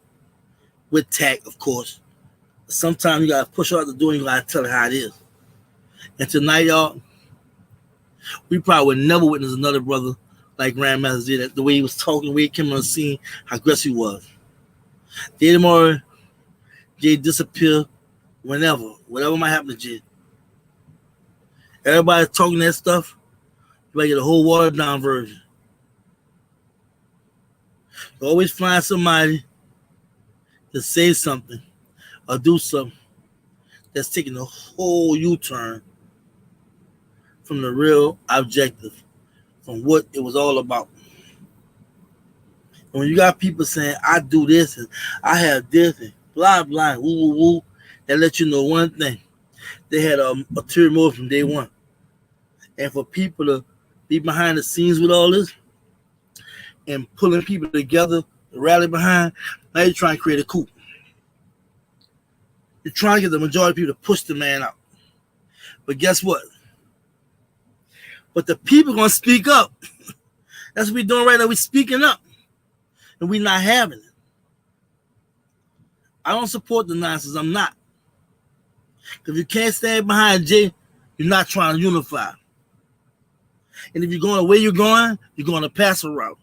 with tact, of course. Sometimes you gotta push out the door and you gotta tell it how it is. And tonight, y'all, we probably would never witness another brother like Grandmaster did. The way he was talking, the way he came on the scene, how aggressive he was. Day tomorrow, Jay disappear whenever, whatever might happen to Jay. Everybody talking that stuff, you might get a whole watered down version. You always find somebody to say something or do something that's taking a whole U-turn from the real objective, from what it was all about. And when you got people saying, I do this and I have this and blah, blah, woo, woo, woo, that let you know one thing. They had a ulterior motive from day one. And for people to be behind the scenes with all this and pulling people together to rally behind, now you're trying to create a coup. You're trying to get the majority of people to push the man out. But guess what? But the people going to speak up. That's what we're doing right now. We're speaking up. And we're not having it. I don't support the nonsense. I'm not. If you can't stand behind Jay, you're not trying to unify. And if you're going the way you're going to passive route.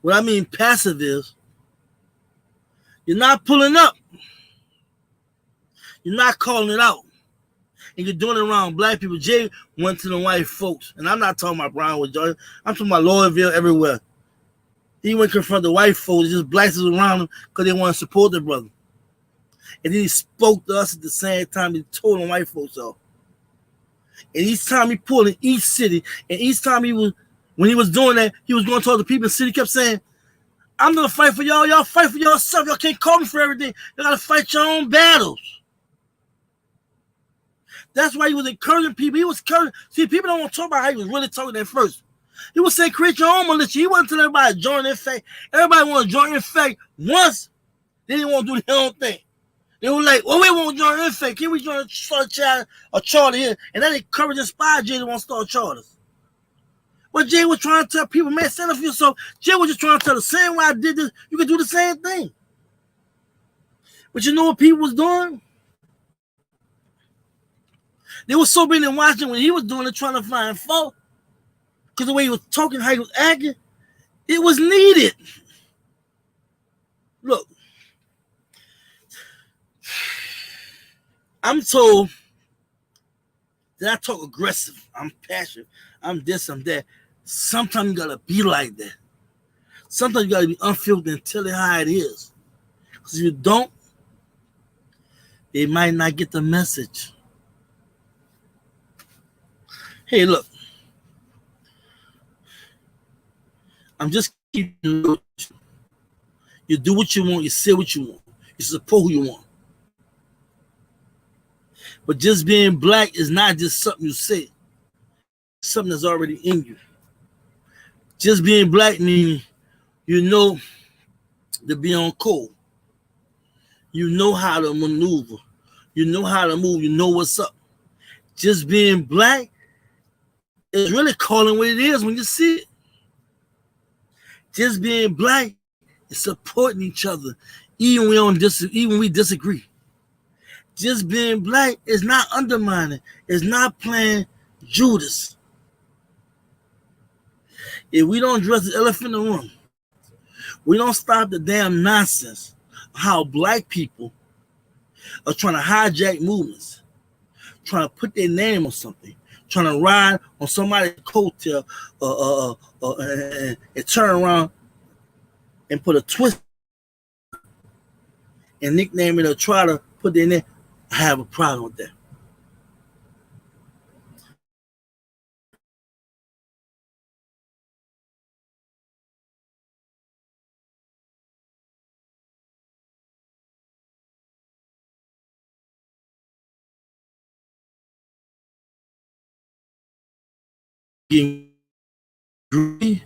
What I mean passive is, you're not pulling up. You're not calling it out. And you're doing it around black people. Jay went to the white folks. And I'm not talking about Brownwood, Georgia. I'm talking about Louisville, everywhere. He went to confront the white folks, just blacks around him because they want to support their brother. And then he spoke to us at the same time. He told them white folks off. And each time he pulled in each city, and each time when he was doing that, he was going to talk to people in the city, kept saying, I'm going to fight for y'all. Y'all fight for yourself. Y'all can't call me for everything. You got to fight your own battles. That's why he was encouraging people. He was encouraging. See, people don't want to talk about how he was really talking at first. He was saying, create your own militia. He wasn't telling everybody to join in fact. Everybody want to join in fact once. They didn't want to do their own thing. They were like, well, we won't join in fact. Here we join a charter here. And that encouraged and inspired Jay to want to start charters. But Jay was trying to tell people, man, stand up for yourself. Jay was just trying to tell the same way I did this, you can do the same thing. But you know what people was doing? They were so busy watching when he was doing it, trying to find fault. Because the way he was talking, how he was acting, it was needed. Look, I'm told that I talk aggressive. I'm passionate. I'm this, I'm that. Sometimes you got to be like that. Sometimes you got to be unfiltered and tell it how it is. Because if you don't, they might not get the message. Hey, look. I'm just keeping it. You do what you want. You say what you want. You support who you want. But just being black is not just something you say. It's something that's already in you. Just being black means you know to be on code. You know how to maneuver. You know how to move. You know what's up. Just being black is really calling what it is when you see it. Just being black is supporting each other, even we disagree. Just being black is not undermining. It's not playing Judas. If we don't address the elephant in the room, we don't stop the damn nonsense of how black people are trying to hijack movements, trying to put their name on something, trying to ride on somebody's coattail, and turn around and put a twist and nickname it or try to put their name. I have a problem with that. Agree.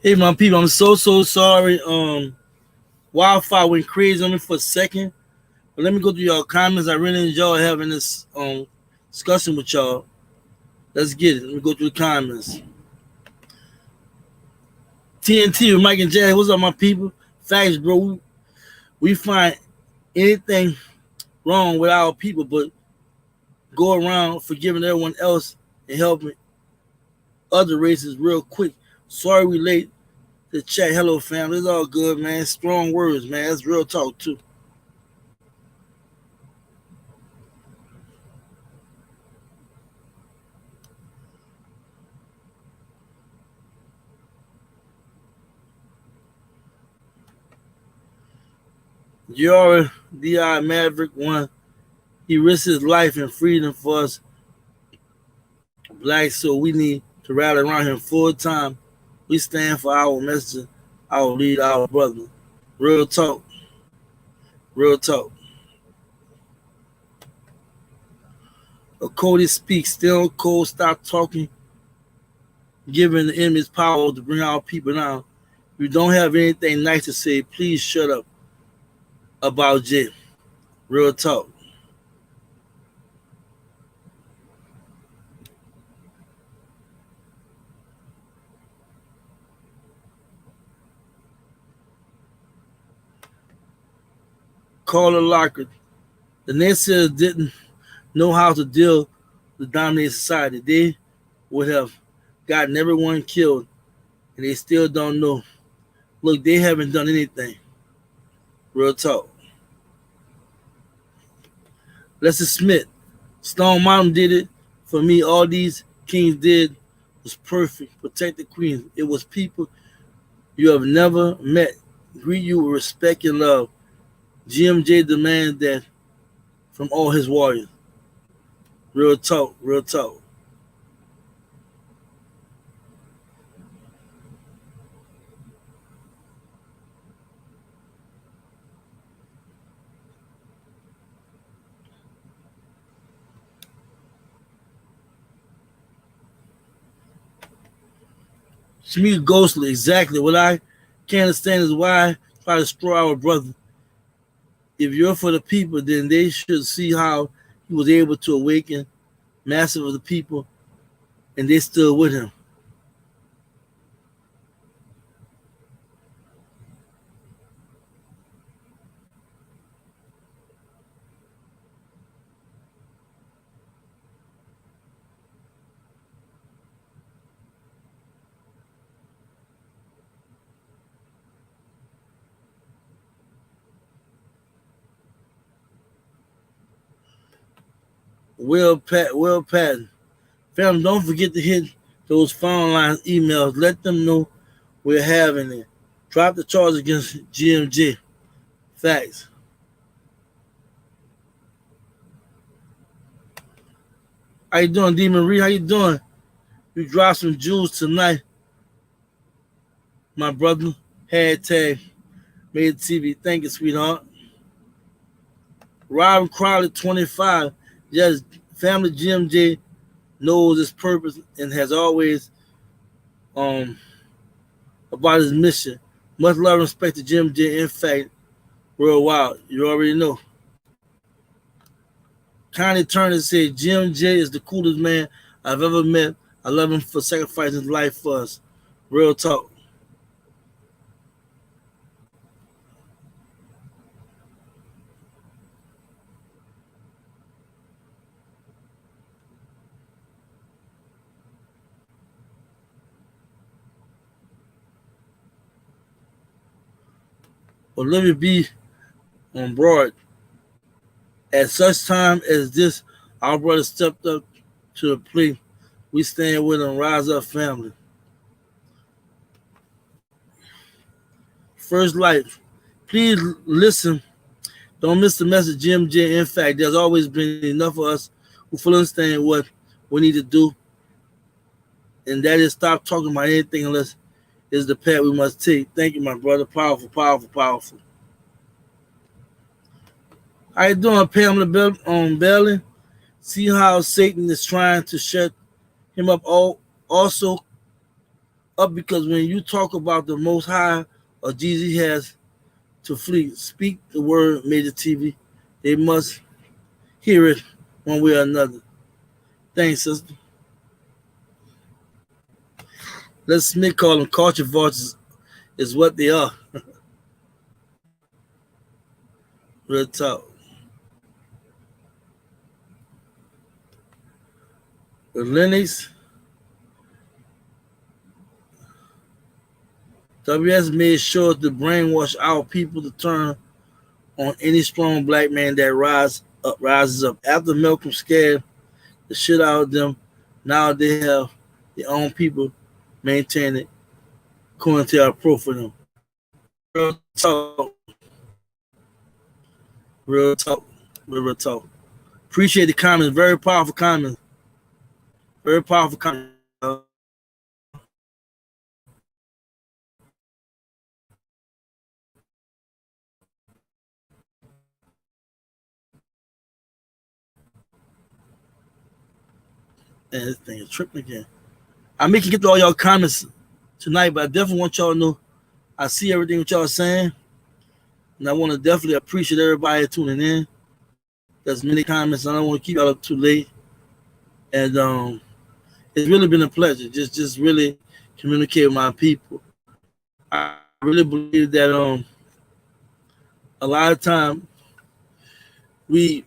Hey, my people, I'm so sorry. Wildfire went crazy on me for a second, but let me go through y'all comments. I really enjoy having this discussion with y'all. Let's get it. Let me go through the comments. TNT with Mike and Jay. What's up, my people? Facts, bro. We find anything wrong with our people, but go around forgiving everyone else and helping other races real quick. Sorry we late to chat. Hello, family. It's all good, man. Strong words, man. That's real talk, too. D.I. Maverick one. He risked his life and freedom for us blacks, so we need to rally around him full time. We stand for our message, our lead, our brother. Real talk. Real talk. A Cody speaks, still cold, stop talking, giving the enemy's power to bring our people down. If you don't have anything nice to say, please shut up about Jay. Real talk. Carla Lockard. The naysayers didn't know how to deal with dominated society. They would have gotten everyone killed, and they still don't know. Look, they haven't done anything. Real talk. Lester Smith. Stone Mountain did it. For me, all these kings did was perfect. Protect the queens. It was people you have never met. Greet you with respect and love. GMJ demands that from all his warriors. Real talk, real talk. Smith Ghostly, exactly. What I can't understand is why try to destroy our brother. If you're for the people, then they should see how he was able to awaken massive of the people, and they stood with him. Will Patton. Fam, don't forget to hit those phone line emails. Let them know we're having it. Drop the charge against GMJ. Facts. How you doing, D. Marie? How you doing? You dropped some jewels tonight, my brother. Hashtag made TV. Thank you, sweetheart. Robin Crowley, 25. Yes, family GMJ knows his purpose and has always about his mission. Much love and respect to GMJ. In fact, worldwide. You already know. Connie Turner said, GMJ is the coolest man I've ever met. I love him for sacrificing his life for us. Real talk. Olivia B. on Broad. At such time as this, our brother stepped up to the plea. We stand with him, rise up family. First Life. Please listen. Don't miss the message, GMJ. In fact, there's always been enough of us who fully understand what we need to do, and that is stop talking about anything unless it's the path we must take. Thank you, my brother. Powerful, powerful, powerful. How you doing, Pamela Bailey? See how Satan is trying to shut him up also up because when you talk about the Most High or Jesus, he has to flee. Speak the word, Major TV. They must hear it one way or another. Thanks, sister. Let's Smith call them culture vultures is what they are. Real talk. The Lennox, WS made sure to brainwash our people to turn on any strong black man that rises up. After Malcolm scared the shit out of them, now they have their own people maintain it according to our pro for them. Real talk. Real talk. Real talk. Appreciate the comments. Very powerful comments. Very powerful comments. And this thing is tripping again. I may can get to all y'all comments tonight, but I definitely want y'all to know I see everything what y'all are saying. And I want to definitely appreciate everybody tuning in. There's many comments. I don't want to keep y'all up too late. And it's really been a pleasure. Just really communicate with my people. I really believe that a lot of time we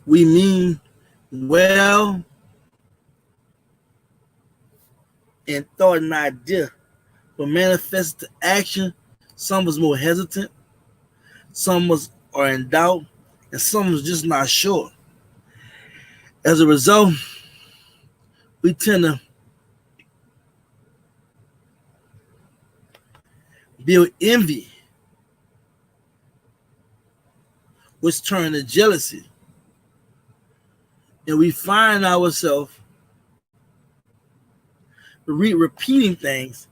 mean well in thought and idea, but manifest to action, some of us more hesitant, some of us are in doubt, and some of us just not sure. As a result, we tend to build envy, which turns to jealousy. And we find ourselves repeating things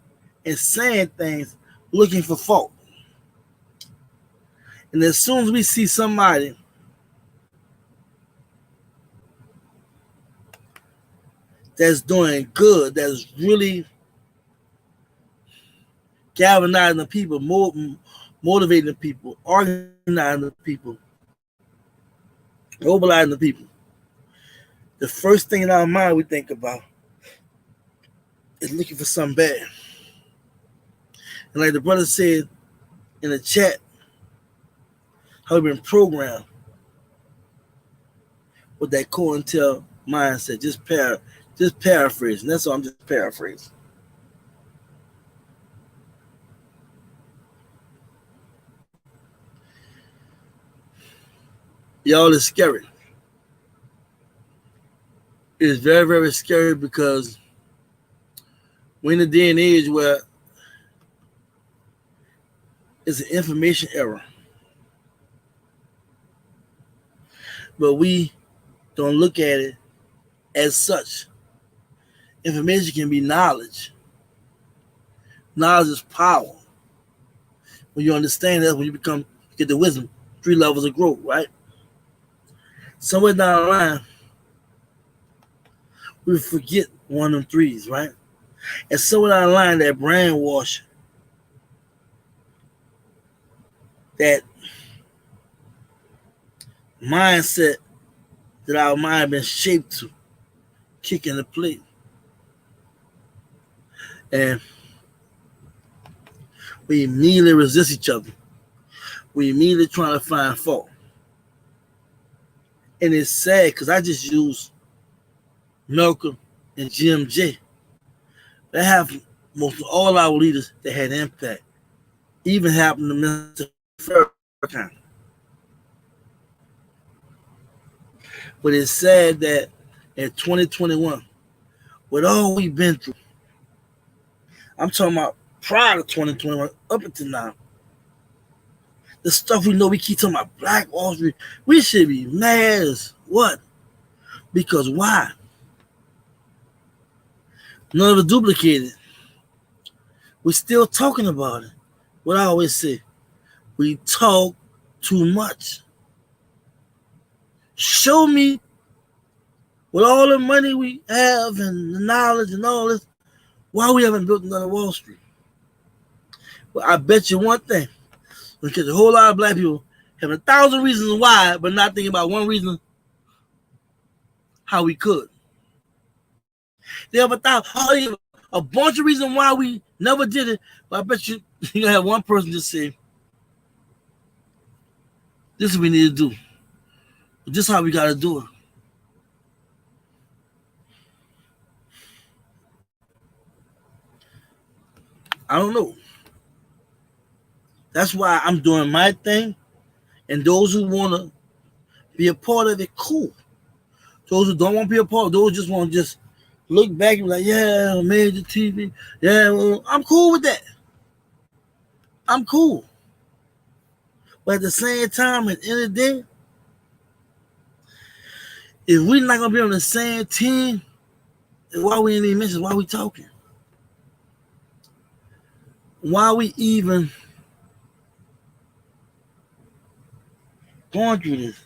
and saying things looking for fault. And as soon as we see somebody that's doing good, that's really galvanizing the people, motivating the people, organizing the people, mobilizing the people, the first thing in our mind we think about is looking for something bad. And like the brother said in the chat, how we've been programmed with that COINTEL mindset, just paraphrasing. That's all, I'm just paraphrasing. Y'all, it's scary. It's very, very scary because we're in a day and age where it's an information era. But we don't look at it as such. Information can be knowledge. Knowledge is power. When you understand that, when you get the wisdom, 3 levels of growth, right? Somewhere down the line, we forget one of them 3s, right? And somewhere down the line, that brainwash, that mindset that our mind been shaped to, kick in the plate. And we immediately resist each other. We immediately trying to find fault. And it's sad because I just use Malcolm and GMJ. They have most of all our leaders that had impact. Even happened to Mr. Farrakhan. But it's sad that in 2021, with all we've been through, I'm talking about prior to 2021, up until now, the stuff we know, we keep talking about Black Wall Street, we should be mad as what? Because why? None of it duplicated. We're still talking about it. What I always say, we talk too much. Show me with all the money we have and the knowledge and all this, why we haven't built another Wall Street. Well, I bet you one thing, because a whole lot of Black people have 1,000 reasons why, but not thinking about one reason how we could. They have a bunch of reasons why we never did it, but I bet you're going to have one person just say, this is what we need to do. This is how we got to do it. I don't know. That's why I'm doing my thing. And those who want to be a part of it, cool. Those who don't want to be a part, those who just want to just look back and be like, yeah, Major TV. Yeah, well, I'm cool with that. I'm cool. But at the same time, at the end of the day, if we're not gonna be on the same team, why we ain't even mention? Why we talking? Why we even going through this?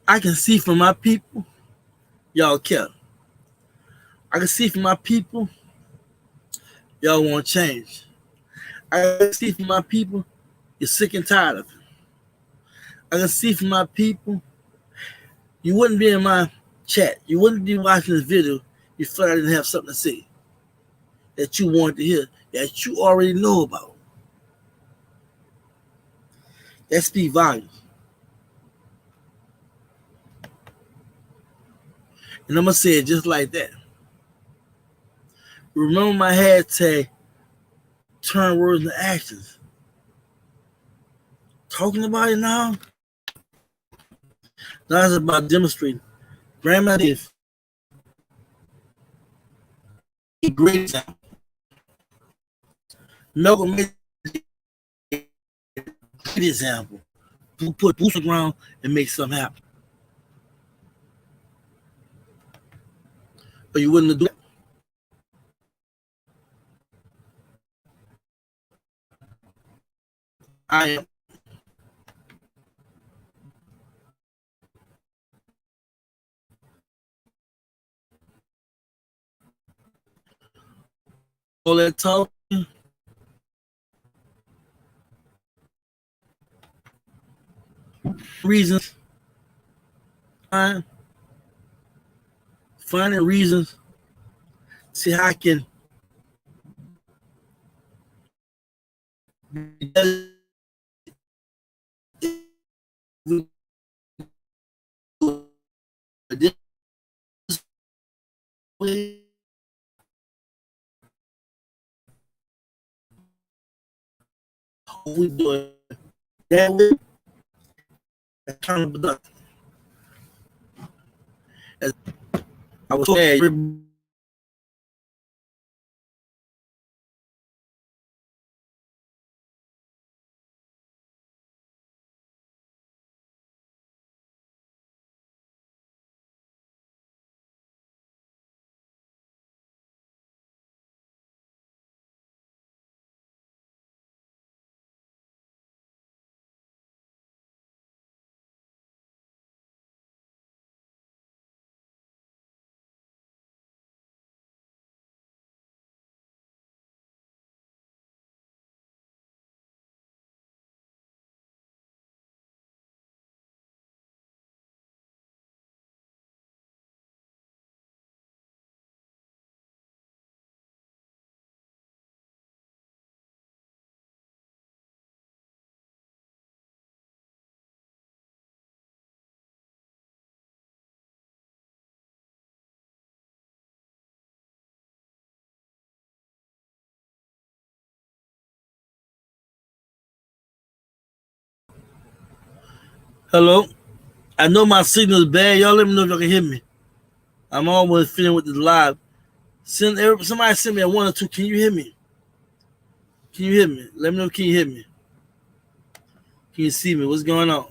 I can see from my people, y'all care. I can see from my people, y'all want change. I can see from my people, you're sick and tired of it. I can see from my people, you wouldn't be in my chat. You wouldn't be watching this video if I didn't have something to say that you wanted to hear, that you already know about. That speaks volumes. And I'm going to say it just like that. Remember my hashtag, turn words into actions. Talking about it now, it's about demonstrating. Grandma did a great example. Malcolm made a great example. Who put boots on the ground and make something happen. But you wouldn't have done it. I am. All that talking, reasons, finding reasons, see how I can this way. We do it that way. That's counterproductive. As I was saying, hello. I know my signal is bad. Y'all let me know if y'all can hear me. I'm always feeling with this live. Somebody send me a 1 or 2. Can you hear me? Can you hear me? Let me know. Can you hear me? Can you see me? What's going on?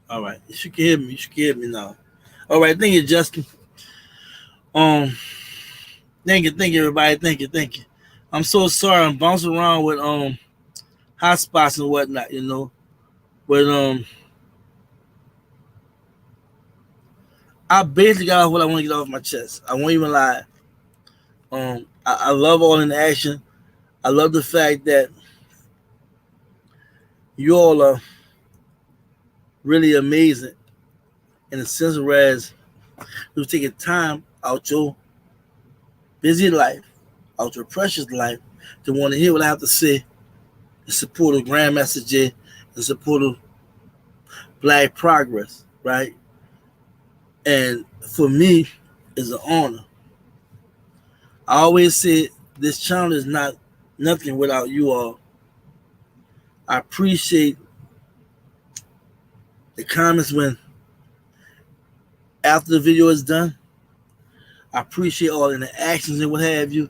All right. You can hear me. You can hear me now. All right. Thank you, Justin. Thank you, everybody. Thank you. I'm so sorry. I'm bouncing around with hot spots and whatnot, you know. But I basically got off what I want to get off my chest. I won't even lie. I love all in the action. I love the fact that you all are really amazing in the sense whereas you're taking time out your busy life, out your precious life, to want to hear what I have to say in support of Grandmaster J, in support of Black progress, right? And for me, it's an honor. I always said This channel is not nothing without you all. I appreciate the comments when after the video is done. I appreciate all the interactions and what have you.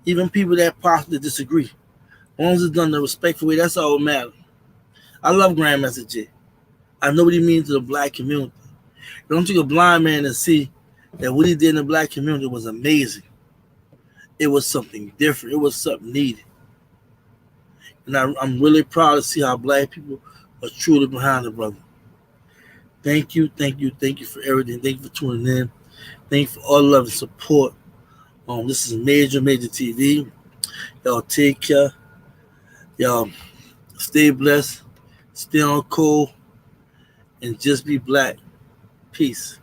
Even people that possibly disagree. As long as it's done in a respectful way, that's all that matters. I love Grandmaster J. I know what he means to the black community. It don't take a blind man to see that what he did in the black community was amazing. It was something different. It was something needed. And I'm really proud to see how black people are truly behind the brother. Thank you for everything. Thank you for tuning in. Thank you for all the love and support. This is Major TV. Y'all take care. Y'all stay blessed, stay on cool, and just be black. Peace.